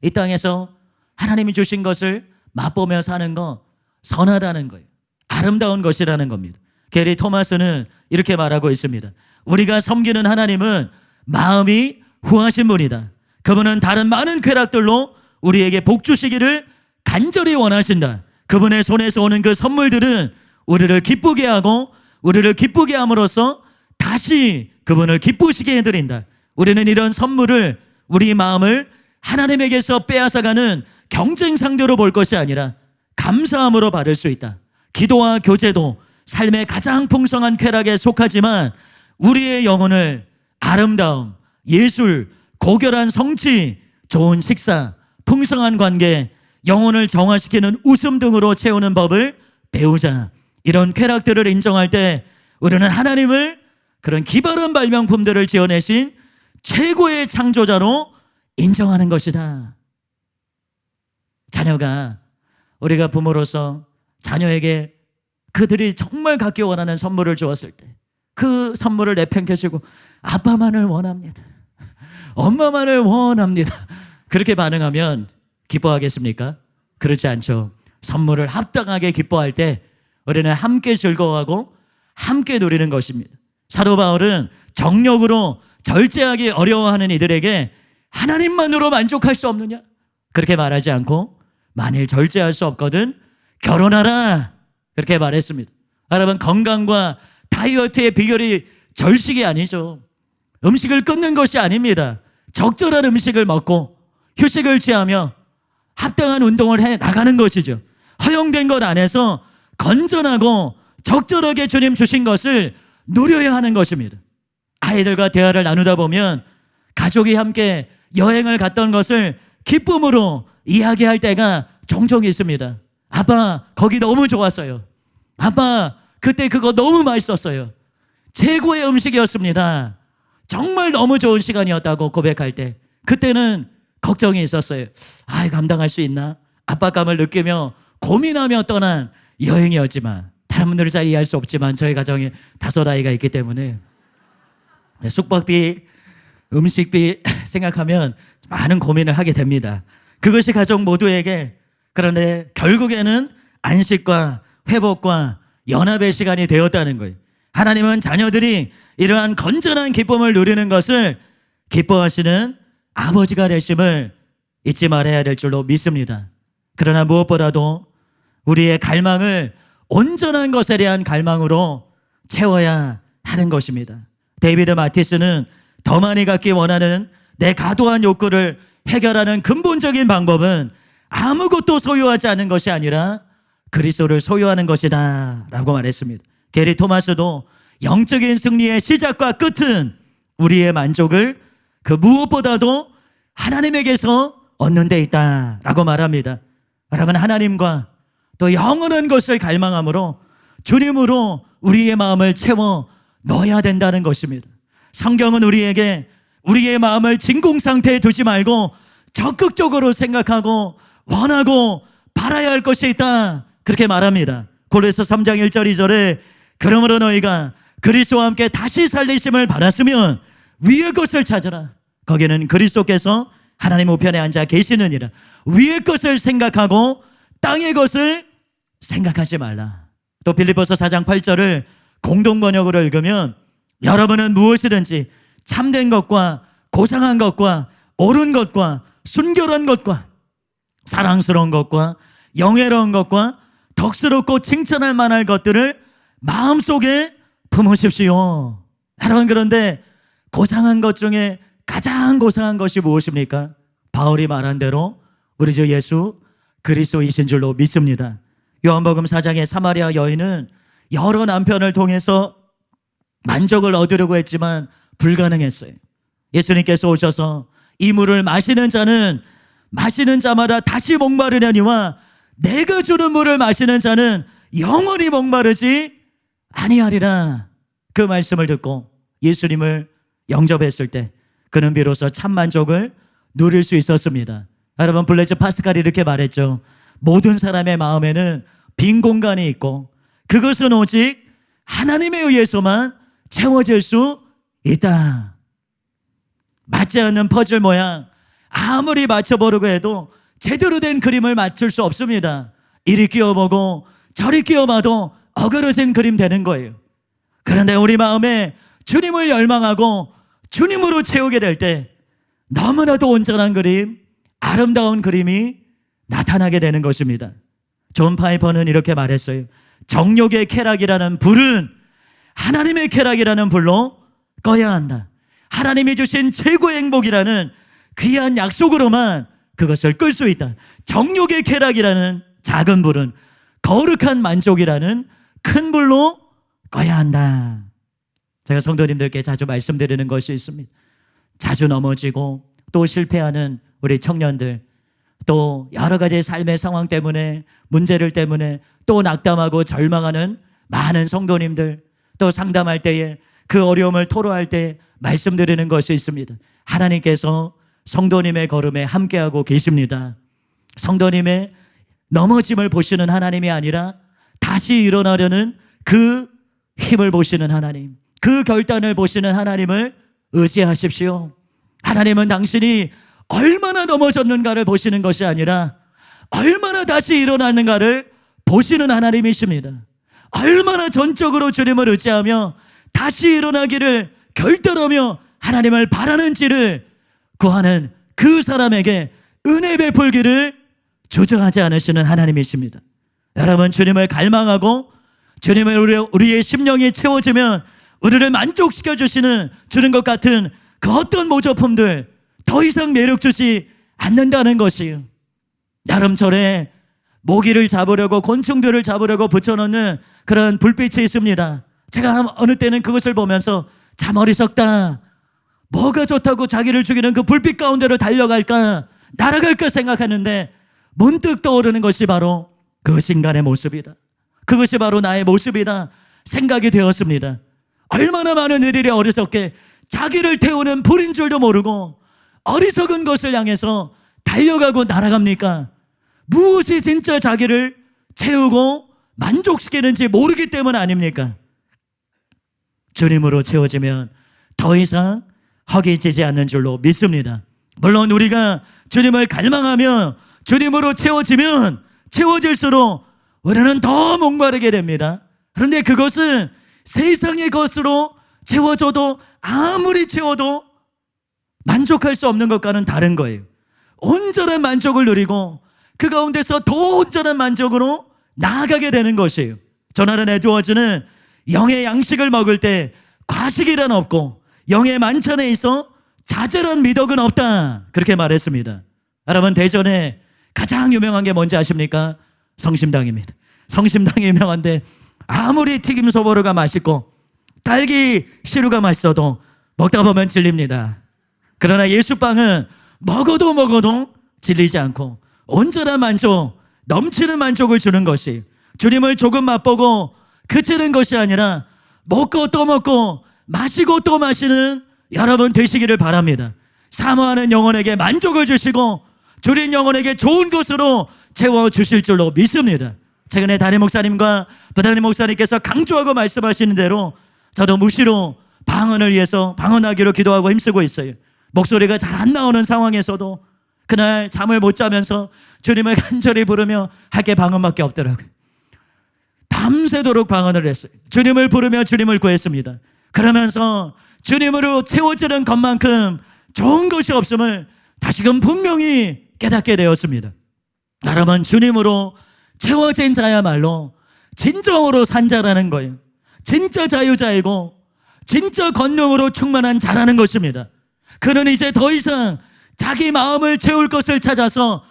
이 땅에서 하나님이 주신 것을 맛보며 사는 거 선하다는 거예요. 아름다운 것이라는 겁니다. 게리 토마스는 이렇게 말하고 있습니다. 우리가 섬기는 하나님은 마음이 후하신 분이다. 그분은 다른 많은 쾌락들로 우리에게 복 주시기를 간절히 원하신다. 그분의 손에서 오는 그 선물들은 우리를 기쁘게 하고 우리를 기쁘게 함으로써 다시 그분을 기쁘시게 해드린다. 우리는 이런 선물을, 우리 마음을 하나님에게서 빼앗아가는 경쟁 상대로 볼 것이 아니라 감사함으로 받을 수 있다. 기도와 교제도 삶의 가장 풍성한 쾌락에 속하지만 우리의 영혼을 아름다움, 예술, 고결한 성취, 좋은 식사, 풍성한 관계, 영혼을 정화시키는 웃음 등으로 채우는 법을 배우자. 이런 쾌락들을 인정할 때 우리는 하나님을 그런 기발한 발명품들을 지어내신 최고의 창조자로 인정하는 것이다. 자녀가, 우리가 부모로서 자녀에게 그들이 정말 갖기 원하는 선물을 주었을 때 그 선물을 내팽개치고 아빠만을 원합니다, 엄마만을 원합니다, 그렇게 반응하면 기뻐하겠습니까? 그렇지 않죠. 선물을 합당하게 기뻐할 때 우리는 함께 즐거워하고 함께 누리는 것입니다. 사도 바울은 정력으로 절제하기 어려워하는 이들에게 하나님만으로 만족할 수 없느냐? 그렇게 말하지 않고 만일 절제할 수 없거든 결혼하라, 그렇게 말했습니다. 여러분, 건강과 다이어트의 비결이 절식이 아니죠. 음식을 끊는 것이 아닙니다. 적절한 음식을 먹고 휴식을 취하며 합당한 운동을 해 나가는 것이죠. 허용된 것 안에서 건전하고 적절하게 주님 주신 것을 누려야 하는 것입니다. 아이들과 대화를 나누다 보면 가족이 함께 여행을 갔던 것을 기쁨으로 이야기할 때가 종종 있습니다. 아빠, 거기 너무 좋았어요. 아빠, 그때 그거 너무 맛있었어요. 최고의 음식이었습니다. 정말 너무 좋은 시간이었다고 고백할 때 그때는 걱정이 있었어요. 감당할 수 있나? 압박감을 느끼며 고민하며 떠난 여행이었지만, 다른 분들은 잘 이해할 수 없지만 저희 가정에 5아이가 있기 때문에 숙박비, 음식비 생각하면 많은 고민을 하게 됩니다. 그것이 가족 모두에게, 그런데 결국에는 안식과 회복과 연합의 시간이 되었다는 거예요. 하나님은 자녀들이 이러한 건전한 기쁨을 누리는 것을 기뻐하시는 아버지가 되심을 잊지 말아야 될 줄로 믿습니다. 그러나 무엇보다도 우리의 갈망을 온전한 것에 대한 갈망으로 채워야 하는 것입니다. 데이비드 마티스는 더 많이 갖기 원하는 내 과도한 욕구를 해결하는 근본적인 방법은 아무것도 소유하지 않은 것이 아니라 그리스도를 소유하는 것이다 라고 말했습니다. 게리 토마스도 영적인 승리의 시작과 끝은 우리의 만족을 그 무엇보다도 하나님에게서 얻는 데 있다 라고 말합니다. 여러분, 하나님과 또 영원한 것을 갈망함으로 주님으로 우리의 마음을 채워 넣어야 된다는 것입니다. 성경은 우리에게 우리의 마음을 진공 상태에 두지 말고 적극적으로 생각하고 원하고 바라야 할 것이 있다, 그렇게 말합니다. 골로새 3장 1절 2절에 그러므로 너희가 그리스도와 함께 다시 살리심을 받았으면 위의 것을 찾으라. 거기는 그리스도께서 하나님 우편에 앉아 계시느니라. 위의 것을 생각하고 땅의 것을 생각하지 말라. 또 빌립보서 4장 8절을 공동 번역으로 읽으면 여러분은 무엇이든지 참된 것과 고상한 것과 옳은 것과 순결한 것과 사랑스러운 것과 영예로운 것과 덕스럽고 칭찬할 만한 것들을 마음속에 품으십시오. 여러분, 그런데 고상한 것 중에 가장 고상한 것이 무엇입니까? 바울이 말한 대로 우리 주 예수 그리스도이신 줄로 믿습니다. 요한복음 4장의 사마리아 여인은 여러 남편을 통해서 만족을 얻으려고 했지만 불가능했어요. 예수님께서 오셔서 이 물을 마시는 자는 마시는 자마다 다시 목마르려니와 내가 주는 물을 마시는 자는 영원히 목마르지 아니하리라. 그 말씀을 듣고 예수님을 영접했을 때 그는 비로소 참 만족을 누릴 수 있었습니다. 여러분, 블레즈 파스칼이 이렇게 말했죠. 모든 사람의 마음에는 빈 공간이 있고 그것은 오직 하나님에 의해서만 채워질 수 있다. 맞지 않는 퍼즐 모양 아무리 맞춰보려고 해도 제대로 된 그림을 맞출 수 없습니다. 이리 끼워보고 저리 끼워봐도 어그러진 그림 되는 거예요. 그런데 우리 마음에 주님을 열망하고 주님으로 채우게 될 때 너무나도 온전한 그림, 아름다운 그림이 나타나게 되는 것입니다. 존 파이퍼는 이렇게 말했어요. 정욕의 쾌락이라는 불은 하나님의 쾌락이라는 불로 꺼야 한다. 하나님이 주신 최고의 행복이라는 귀한 약속으로만 그것을 끌 수 있다. 정욕의 쾌락이라는 작은 불은 거룩한 만족이라는 큰 불로 꺼야 한다. 제가 성도님들께 자주 말씀드리는 것이 있습니다. 자주 넘어지고 또 실패하는 우리 청년들, 또 여러 가지 삶의 상황 때문에 문제를 때문에 또 낙담하고 절망하는 많은 성도님들, 또 상담할 때에 그 어려움을 토로할 때 말씀드리는 것이 있습니다. 하나님께서 성도님의 걸음에 함께하고 계십니다. 성도님의 넘어짐을 보시는 하나님이 아니라 다시 일어나려는 그 힘을 보시는 하나님, 그 결단을 보시는 하나님을 의지하십시오. 하나님은 당신이 얼마나 넘어졌는가를 보시는 것이 아니라 얼마나 다시 일어났는가를 보시는 하나님이십니다. 얼마나 전적으로 주님을 의지하며 다시 일어나기를 결단하며 하나님을 바라는지를 구하는 그 사람에게 은혜 베풀기를 주저하지 않으시는 하나님이십니다. 여러분, 주님을 갈망하고 주님을 우리의 심령이 채워지면 우리를 만족시켜 주시는 주는 것 같은 그 어떤 모조품들 더 이상 매력 주지 않는다는 것이요. 여름철에 모기를 잡으려고 곤충들을 잡으려고 붙여놓는 그런 불빛이 있습니다. 제가 어느 때는 그것을 보면서 참 어리석다. 뭐가 좋다고 자기를 죽이는 그 불빛 가운데로 달려갈까, 날아갈까 생각하는데 문득 떠오르는 것이 바로 그것이 인간의 모습이다. 그것이 바로 나의 모습이다 생각이 되었습니다. 얼마나 많은 이들이 어리석게 자기를 태우는 불인 줄도 모르고 어리석은 것을 향해서 달려가고 날아갑니까? 무엇이 진짜 자기를 채우고 만족시키는지 모르기 때문 아닙니까? 주님으로 채워지면 더 이상 허기지지 않는 줄로 믿습니다. 물론 우리가 주님을 갈망하며 주님으로 채워지면 채워질수록 우리는 더 목마르게 됩니다. 그런데 그것은 세상의 것으로 채워줘도 아무리 채워도 만족할 수 없는 것과는 다른 거예요. 온전한 만족을 누리고 그 가운데서 더 온전한 만족으로 나아가게 되는 것이에요. 조나단 에드워즈는 영의 양식을 먹을 때 과식이란 없고 영의 만찬에 있어 자잘한 미덕은 없다, 그렇게 말했습니다. 여러분, 대전에 가장 유명한 게 뭔지 아십니까? 성심당입니다. 성심당이 유명한데 아무리 튀김 소보루가 맛있고 딸기 시루가 맛있어도 먹다 보면 질립니다. 그러나 예수빵은 먹어도 질리지 않고 온전한 만족, 넘치는 만족을 주는 것이, 주님을 조금 맛보고 그치는 것이 아니라 먹고 또 먹고 마시고 또 마시는 여러분 되시기를 바랍니다. 사모하는 영혼에게 만족을 주시고 주린 영혼에게 좋은 것으로 채워주실 줄로 믿습니다. 최근에 담임 목사님과 부담임 목사님께서 강조하고 말씀하시는 대로 저도 무시로 방언을 위해서 방언하기로 기도하고 힘쓰고 있어요. 목소리가 잘 안 나오는 상황에서도 그날 잠을 못 자면서 주님을 간절히 부르며 할 게 방언밖에 없더라고요. 밤새도록 방언을 했어요. 주님을 부르며 주님을 구했습니다. 그러면서 주님으로 채워지는 것만큼 좋은 것이 없음을 다시금 분명히 깨닫게 되었습니다. 여러분, 주님으로 채워진 자야말로 진정으로 산 자라는 거예요. 진짜 자유자이고 진짜 권능으로 충만한 자라는 것입니다. 그는 이제 더 이상 자기 마음을 채울 것을 찾아서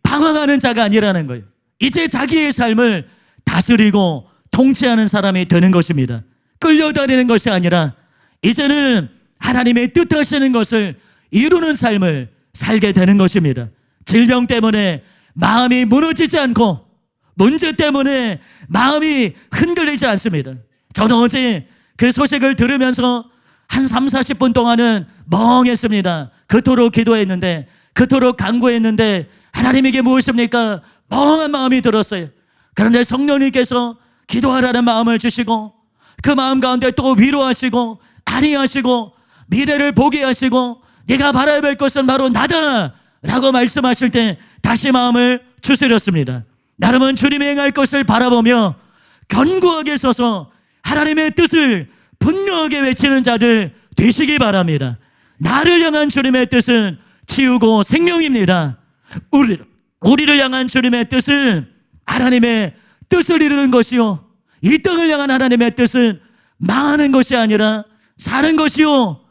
방황하는 자가 아니라는 거예요. 이제 자기의 삶을 다스리고 통치하는 사람이 되는 것입니다. 끌려다니는 것이 아니라 이제는 하나님의 뜻하시는 것을 이루는 삶을 살게 되는 것입니다. 질병 때문에 마음이 무너지지 않고 문제 때문에 마음이 흔들리지 않습니다. 저는 어제 그 소식을 들으면서 한 30-40분 동안은 멍했습니다. 그토록 기도했는데, 그토록 간구했는데 하나님에게 무엇입니까? 멍한 마음이 들었어요. 그런데 성령님께서 기도하라는 마음을 주시고 그 마음 가운데 또 위로하시고 안위하시고 미래를 보게 하시고 네가 바라야 될 것은 바로 나다 라고 말씀하실 때 다시 마음을 추스렸습니다. 여러분, 주님이 행할 것을 바라보며 견고하게 서서 하나님의 뜻을 분명하게 외치는 자들 되시기 바랍니다. 나를 향한 주님의 뜻은 치유고 생명입니다. 우리를 향한 주님의 뜻은 하나님의 뜻을 이루는 것이요, 이 땅을 향한 하나님의 뜻은 망하는 것이 아니라 사는 것이요,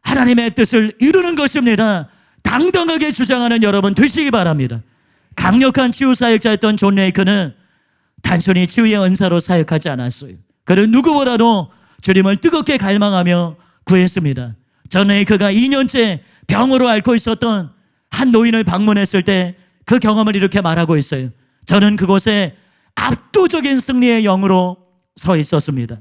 하나님의 뜻을 이루는 것입니다. 당당하게 주장하는 여러분 되시기 바랍니다. 강력한 치유 사역자였던 존 레이크는 단순히 치유의 은사로 사역하지 않았어요. 그는 누구보다도 주님을 뜨겁게 갈망하며 구했습니다. 존 레이크가 2년째 병으로 앓고 있었던 한 노인을 방문했을 때 그 경험을 이렇게 말하고 있어요. 저는 그곳에 압도적인 승리의 영으로 서 있었습니다.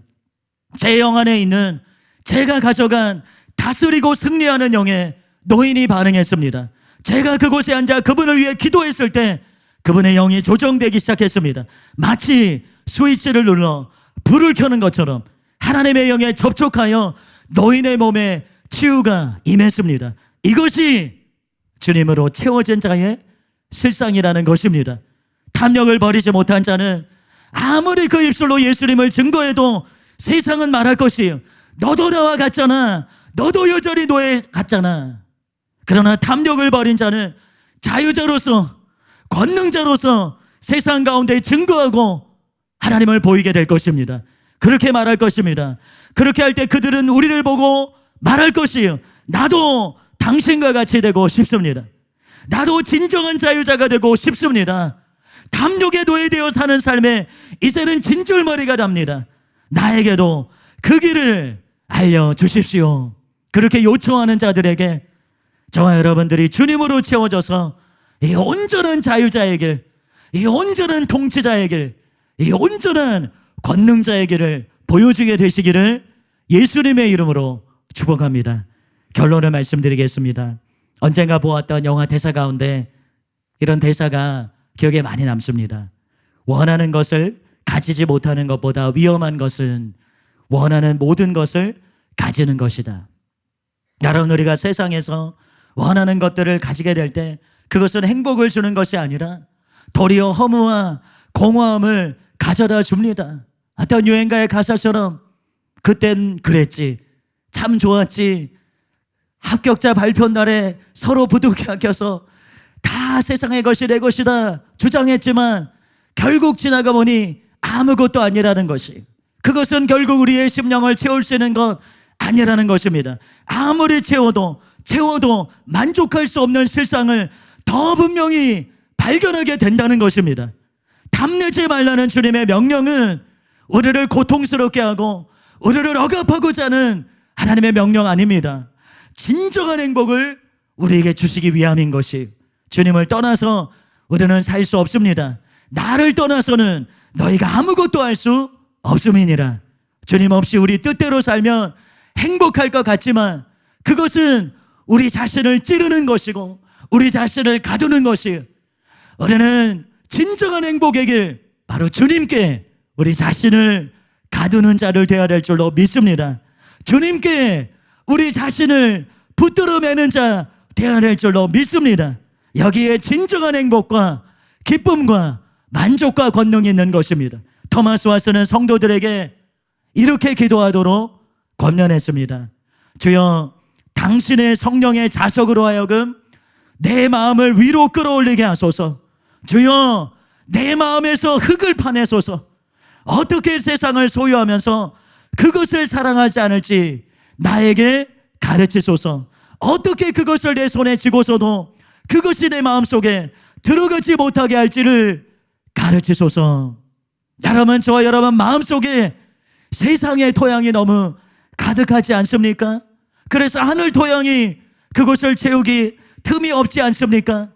제 영 안에 있는 제가 가져간 다스리고 승리하는 영에 노인이 반응했습니다. 제가 그곳에 앉아 그분을 위해 기도했을 때 그분의 영이 조정되기 시작했습니다. 마치 스위치를 눌러 불을 켜는 것처럼 하나님의 영에 접촉하여 노인의 몸에 치유가 임했습니다. 이것이 주님으로 채워진 자의 실상이라는 것입니다. 탐욕을 버리지 못한 자는 아무리 그 입술로 예수님을 증거해도 세상은 말할 것이에요. 너도 나와 같잖아. 너도 여전히 노예 같잖아. 그러나 탐욕을 버린 자는 자유자로서, 권능자로서 세상 가운데 증거하고 하나님을 보이게 될 것입니다. 그렇게 말할 것입니다. 그렇게 할 때 그들은 우리를 보고 말할 것이에요. 나도 당신과 같이 되고 싶습니다. 나도 진정한 자유자가 되고 싶습니다. 탐욕에 노예되어 사는 삶에 이제는 진줄머리가 답니다. 나에게도 그 길을 알려주십시오. 그렇게 요청하는 자들에게 저와 여러분들이 주님으로 채워져서 이 온전한 자유자의 길, 이 온전한 통치자의 길, 이 온전한 권능자의 길을 보여주게 되시기를 예수님의 이름으로 축복합니다. 결론을 말씀드리겠습니다. 언젠가 보았던 영화 대사 가운데 이런 대사가 기억에 많이 남습니다. 원하는 것을 가지지 못하는 것보다 위험한 것은 원하는 모든 것을 가지는 것이다. 여러분, 우리가 세상에서 원하는 것들을 가지게 될 때 그것은 행복을 주는 것이 아니라 도리어 허무와 공허함을 가져다 줍니다. 어떤 유행가의 가사처럼 그땐 그랬지, 참 좋았지, 합격자 발표 날에 서로 부둥켜 껴서 다 세상의 것이 내 것이다 주장했지만 결국 지나가 보니 아무것도 아니라는 것이, 그것은 결국 우리의 심령을 채울 수 있는 것 아니라는 것입니다. 아무리 채워도 만족할 수 없는 실상을 더 분명히 발견하게 된다는 것입니다. 탐내지 말라는 주님의 명령은 우리를 고통스럽게 하고 우리를 억압하고자 하는 하나님의 명령 아닙니다. 진정한 행복을 우리에게 주시기 위함인 것이, 주님을 떠나서 우리는 살 수 없습니다. 나를 떠나서는 너희가 아무것도 할 수 없음이니라. 주님 없이 우리 뜻대로 살면 행복할 것 같지만 그것은 우리 자신을 찌르는 것이고 우리 자신을 가두는 것이에요. 우리는 진정한 행복의 길, 바로 주님께 우리 자신을 가두는 자를 되어야 될 줄로 믿습니다. 주님께 우리 자신을 붙들어 매는 자 되어야 될 줄로 믿습니다. 여기에 진정한 행복과 기쁨과 만족과 권능이 있는 것입니다. 토마스 왓슨은 성도들에게 이렇게 기도하도록 권면했습니다. 주여, 당신의 성령의 자석으로 하여금 내 마음을 위로 끌어올리게 하소서. 주여, 내 마음에서 흙을 파내소서. 어떻게 세상을 소유하면서 그것을 사랑하지 않을지 나에게 가르치소서. 어떻게 그것을 내 손에 쥐고서도 그것이 내 마음속에 들어가지 못하게 할지를 가르치소서. 여러분, 저와 여러분 마음속에 세상의 토양이 너무 가득하지 않습니까? 그래서 하늘 토양이 그곳을 채우기 틈이 없지 않습니까?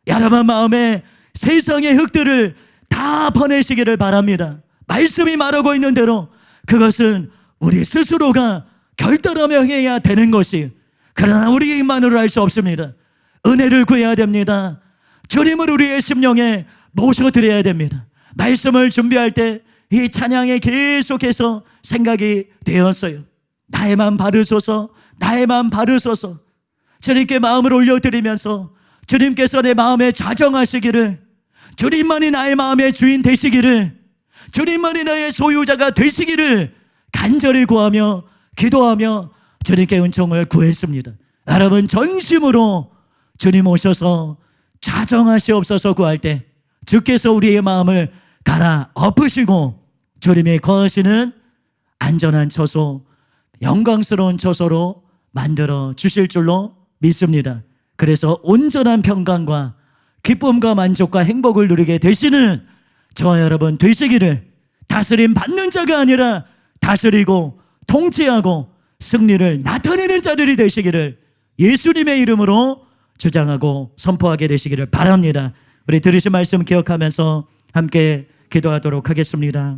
여러분 마음에 세상의 흙들을 다 보내시기를 바랍니다. 말씀이 말하고 있는 대로 그것은 우리 스스로가 결단하며 행해야 되는 것이, 그러나 우리 힘만으로 할 수 없습니다. 은혜를 구해야 됩니다. 주님을 우리의 심령에 모셔드려야 됩니다. 말씀을 준비할 때 이 찬양에 계속해서 생각이 되었어요. 나의 마음 바르소서, 나의 마음 바르소서. 주님께 마음을 올려드리면서 주님께서 내 마음에 좌정하시기를, 주님만이 나의 마음의 주인 되시기를, 주님만이 나의 소유자가 되시기를 간절히 구하며 기도하며 주님께 은총을 구했습니다. 여러분, 전심으로 주님 오셔서 좌정하시옵소서 구할 때 주께서 우리의 마음을 갈아 엎으시고 주님이 거하시는 안전한 처소, 영광스러운 처소로 만들어 주실 줄로 믿습니다. 그래서 온전한 평강과 기쁨과 만족과 행복을 누리게 되시는 저와 여러분 되시기를, 다스림 받는 자가 아니라 다스리고 통치하고 승리를 나타내는 자들이 되시기를 예수님의 이름으로 주장하고 선포하게 되시기를 바랍니다. 우리 들으신 말씀 기억하면서 함께 기도하도록 하겠습니다.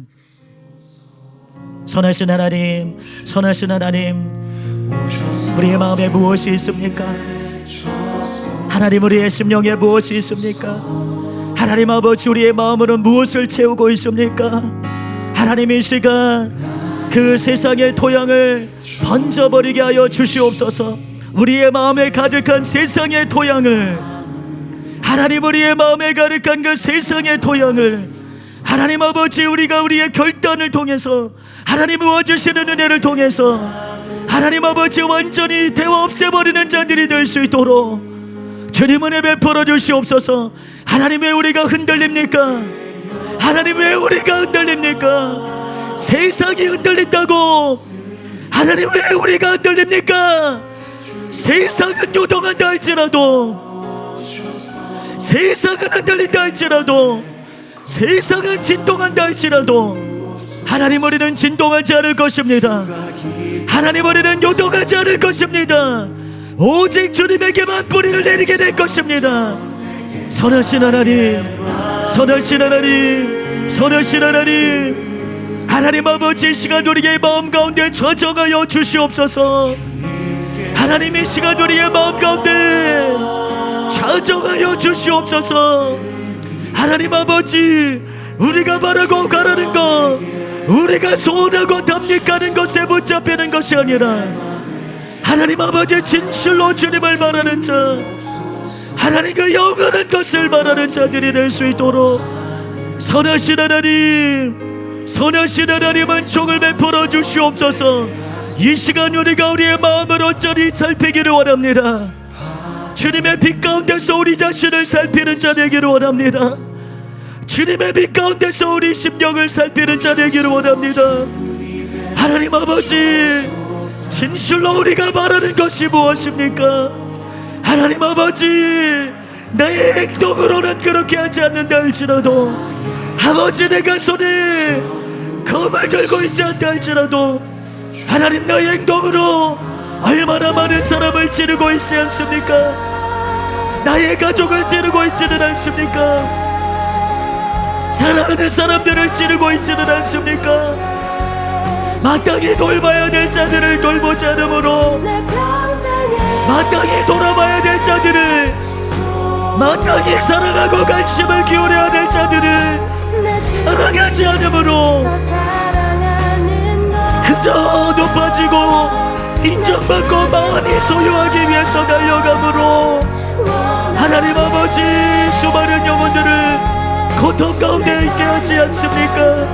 선하신 하나님, 선하신 하나님, 우리의 마음에 무엇이 있습니까? 하나님, 우리의 심령에 무엇이 있습니까? 하나님 아버지, 우리의 마음으로 무엇을 채우고 있습니까? 하나님, 이 시간 그 세상의 토양을 번져버리게 하여 주시옵소서. 우리의 마음에 가득한 세상의 토양을, 하나님, 우리의 마음에 가득한 그 세상의 토양을 하나님 아버지, 우리가 우리의 결단을 통해서 하나님 부어주시는 은혜를 통해서 하나님 아버지 완전히 데워 없애버리는 자들이 될 수 있도록 주님 은혜 베풀어 주시옵소서. 하나님, 왜 우리가 흔들립니까? 하나님, 왜 우리가 흔들립니까? 세상이 흔들린다고 하나님, 왜 우리가 흔들립니까? 세상은 요동한다 할지라도, 세상은 흔들린다 할지라도, 세상은 진동한다 할지라도 하나님, 우리는 진동하지 않을 것입니다. 하나님, 우리는 요동하지 않을 것입니다. 오직 주님에게만 뿌리를 내리게 될 것입니다. 선하신 하나님, 선하신 하나님, 선하신 하나님, 하나님 아버지, 이 시간 우리의 마음 가운데 저정하여 주시옵소서. 하나님, 이 시간 우리의 마음 가운데 저정하여 주시옵소서. 하나님 아버지, 우리가 바라고 가라는 것, 우리가 소원하고 담력하는 것에 붙잡히는 것이 아니라 하나님 아버지, 진실로 주님을 바라는 자, 하나님 그 영원한 것을 바라는 자들이 될 수 있도록 선하신 하나님, 선하신 하나님은 총을 베풀어 주시옵소서. 이 시간 우리가 우리의 마음을 온전히 살피기를 원합니다. 주님의 빛 가운데서 우리 자신을 살피는 자 되기를 원합니다. 주님의 빛 가운데서 우리 심령을 살피는 자 되기를 원합니다. 하나님 아버지, 진실로 우리가 바라는 것이 무엇입니까? 하나님 아버지, 나의 행동으로는 그렇게 하지 않는다 할지라도, 아버지, 내가 손에 검을 들고 있지 않다 할지라도 하나님, 나의 행동으로 얼마나 많은 사람을 찌르고 있지 않습니까? 나의 가족을 찌르고 있지는 않습니까? 사랑하는 사람들을 찌르고 있지는 않습니까? 마땅히 돌봐야 될 자들을 돌보지 않으므로, 마땅히 돌아봐야 될 자들을, 마땅히 사랑하고 관심을 기울여야 될 자들을 사랑하지 않으므로 그저 높아지고 인정받고 많이 소유하기 위해서 달려가므로 하나님 아버지, 수많은 영혼들을 고통 가운데 있게 하지 않습니까?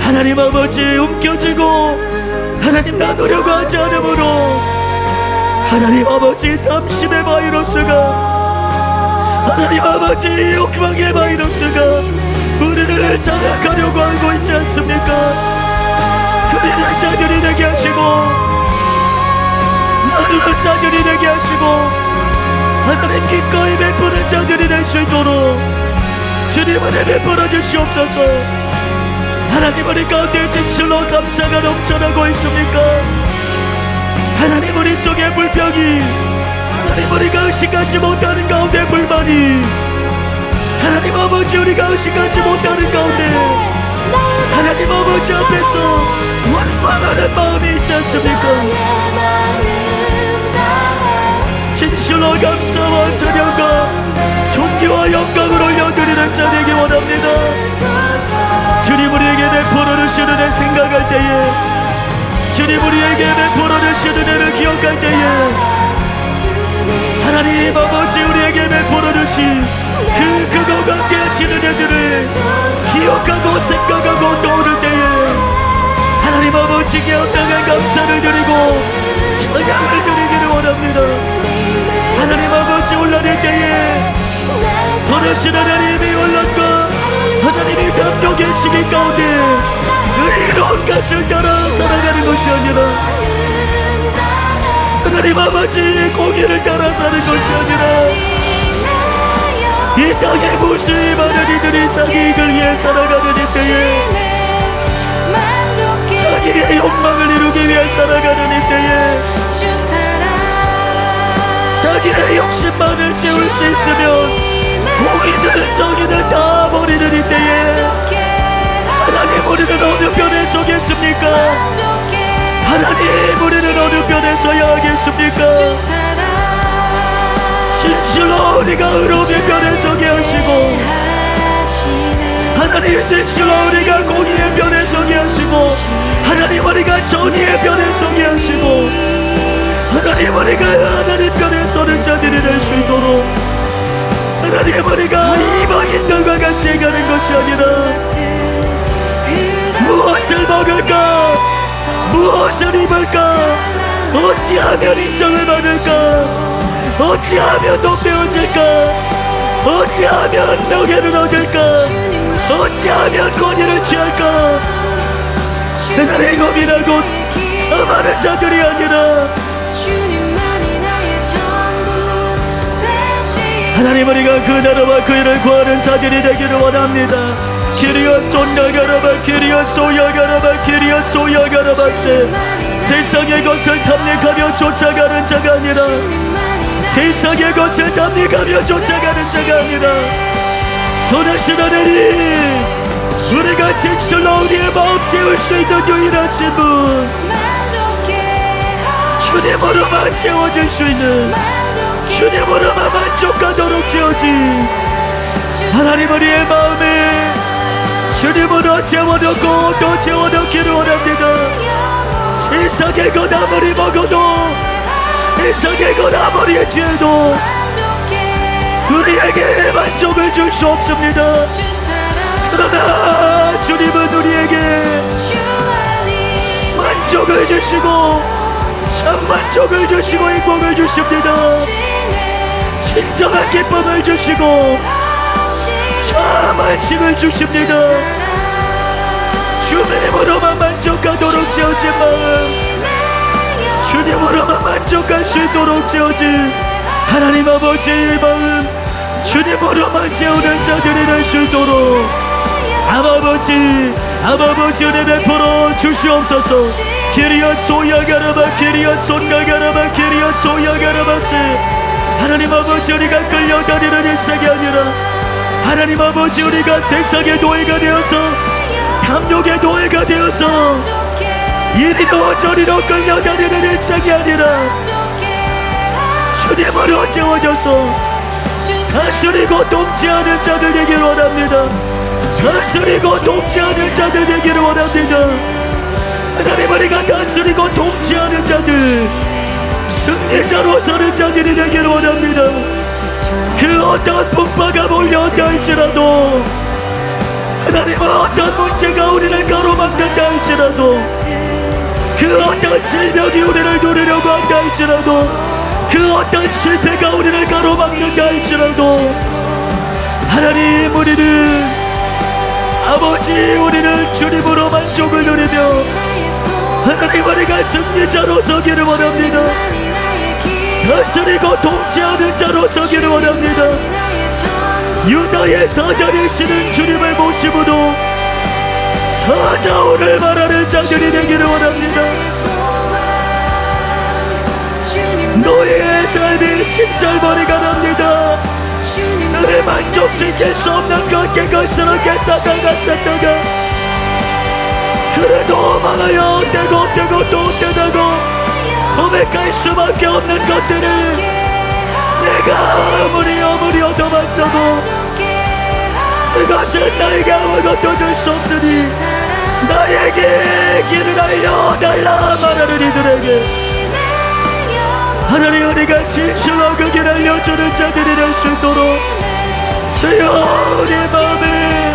하나님 아버지 움켜쥐고 하나님 나누려고 하지 않으므로 하나님 아버지 당신의 바이러스가 하나님 아버지 욕망의 바이러스가 우리를 장악하려고 하고 있지 않습니까? 드리는 자들이 되게 하시고 나누는 자들이 되게 하시고 하나님 기꺼이 베푸는 자들이 될 수 있도록 주님 은혜 베풀어 주시옵소서. 하나님 우리 가운데 진실로 감사가 넘쳐나고 있습니까? 하나님 우리 속에 불평이 하나님 우리가 의식하지 못하는 가운데 불만이 하나님 아버지 우리가 의식하지 못하는 가운데 하나님 아버지 앞에서 원망하는 마음이 있지 않습니까? 진실로 감사와 찬양과 존귀와 영광을 올려드리는 자 되기 원합니다. 주님 우리에게 베풀어 주시는 애 생각할 때에 주님 우리에게 베풀어 주시는 애를 기억할 때에 하나님 아버지 우리에게 베풀어 주신 그거가 함께 하시는 애들을 기억하고 생각하고 떠오를 때에 하나님 아버지께 언당한 감사를 드리고 찬양을 드리기를 원합니다. 하나님 아버지 올라낼 때에 선하신 하나님의 연락과 하나님이 담겨 계시기 가운데 의로운 것을 따라 살아가는 것이 아니라 하나님 아버지 공의를 따라 사는 것이 아니라 이 땅에 무수히 많은 이들이 자기 이익을 위해 살아가는 이때에 자기의 욕망을 이루기 위해 살아가는 이때에 자기의 욕심만을 채울 수 있으면 공의들 정의들 다 버리는 이때에 하나님 우리는 어느 편에 서겠습니까? 하나님 우리는 어느 편에 서야 하겠습니까? 진실로 우리가 의로움의 편에 서게 하시고 하나님 진실로 우리가 공의의 편에 서게 하시고 하나님 우리가 정의의 편에 서게 하시고 하나님 우리가 하나님 편에 서는 자들이 될 수 있도록 하나님 우리가 이방인들과 같이 가는 것이 아니라 무엇을 먹을까 무엇을 입을까 어찌하면 인정을 받을까 어찌하면 높여질까 어찌하면 명예를 얻을까 어찌하면 권위를 취할까 하나님 고민하고 많은 자들이 아니라 하나님 우리가 그 나라와 그 일을 구하는 자들이 되기를 원합니다. 키리아 손나가라바 키리아 소야가라바 키리아 소야가라바세 세상의 것을 탐닉하며 쫓아가는 자가 아니라 세상의 것을 탐닉하며 쫓아가는 자가 아니라 선하신 하나님 우리가 진실로 우리의 마음 채울 수 있는 유일하신 분 주님으로만 채워질 수 있는 주님으로만 만족하도록 채워진 하나님 우리의 마음에 주님으로 채워넣고 또 채워넣기를 원합니다. 세상의 것 아무리 먹어도 세상의 것 아무리 취해도 우리에게 만족을 줄 수 없습니다. 그러나 주님은 우리에게 만족을 주시고 참 만족을 주시고 행복을 주십니다. 진정한 기쁨을 주시고 참 안식을 주십니다. 주님으로만 만족하도록 지어진 마음 주님으로만 만족할 수 있도록 지어진 하나님 아버지의 마음 주님으로만 채우는 자들이 될 수 있도록 아버지 은혜 베풀어 주시옵소서. 키리아 소야가라바 키리아 손나가라바 키리아 소야가라바세 하나님 아버지 우리가 끌려다니는 일생이 아니라 하나님 아버지 우리가 세상의 노예가 되어서 탐욕의 노예가 되어서 이리로 저리로 끌려다니는 일생이 아니라 주님으로 채워져서 다스리고 통치하는 자들 되기를 원합니다. 다스리고 통치하는 자들 되기를 원합니다. 하나님 우리가 다스리고 통치하는 자들 승리자로 서는 자들이 되기를 원합니다. 그 그 어떤 풍파가 몰려온다 할지라도, 하나님은 어떤 문제가 우리를 가로막는다 할지라도, 그 어떤 질병이 우리를 누르려고 한다 할지라도, 그 어떤 실패가 우리를 가로막는다 할지라도, 하나님, 우리는 아버지, 우리는 주님으로 만족을 누리며 하나님, 우리가 승리자로 서기를 원합니다. 다스리고 통치하는 자로 서기를 원합니다. 유다의 사자이시는 주님을 모심으로 사자오를 말하는 자들이 되기를 원합니다. 너희의 삶이 진절머리가 납니다. 너를 만족시킬 수 없는 것, 깨끗스럽게 찾다가 그래도 망하여 떼고 또 떼다고 고백할 수밖에 없는 것들을 내가 아무리 얻어맞춰도 그것은 나에게 아무것도 줄 수 없으니 나에게 길을 알려달라 말하는 이들에게 하나님, 우리가 진실로 그 길 알려주는 자들이 될 수 있도록 주여 우리 마음에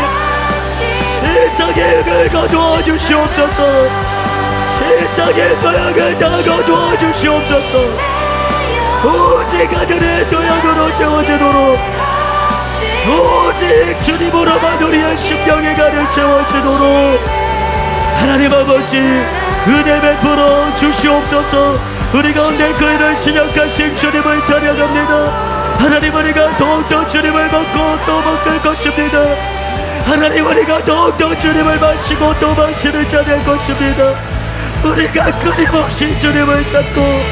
세상의 악을 거두어 주시옵소서. 세상의 도약을 다 거두어 주시옵소서. 오직 아들의 도약으로 채워지도록, 오직 주님으로만 우리의 심령의 간을 채워지도록 하나님 아버지 은혜 베풀어 주시옵소서. 우리 가운데 그 일을 시작하신 주님을 찬양합니다. 하나님, 우리가 더욱더 주님을 먹고 또 먹을 것입니다. 하나님, 우리가 더욱더 주님을 마시고 또 마시는 자 될 것입니다. 우리가 끊임없이 주님을 찾고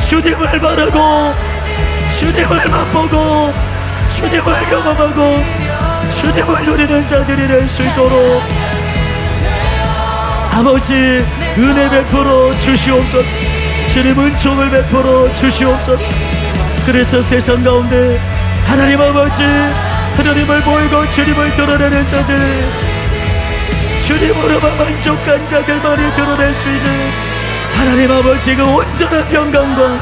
주님을 바라고 주님을 맛보고 주님을 경험하고 주님을 누리는 자들이 될 수 있도록 아버지 은혜 베풀어 주시옵소서. 주님 은총을 베풀어 주시옵소서. 그래서 세상 가운데 하나님 아버지 하나님을 보이고 주님을 드러내는 자들, 주님으로만 만족한 자들만이 드러낼 수 있는 하나님 아버지 그 온전한 평강과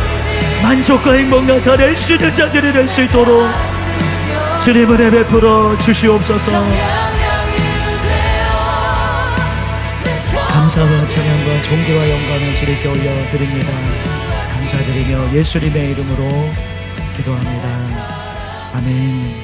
만족과 행복과 다 낼 수 있는 자들이 될 수 있도록 주님 은혜 베풀어 주시옵소서. 감사와 찬양과 존귀와 영광을 주님께 올려드립니다. 감사드리며 예수님의 이름으로 기도합니다. 아멘.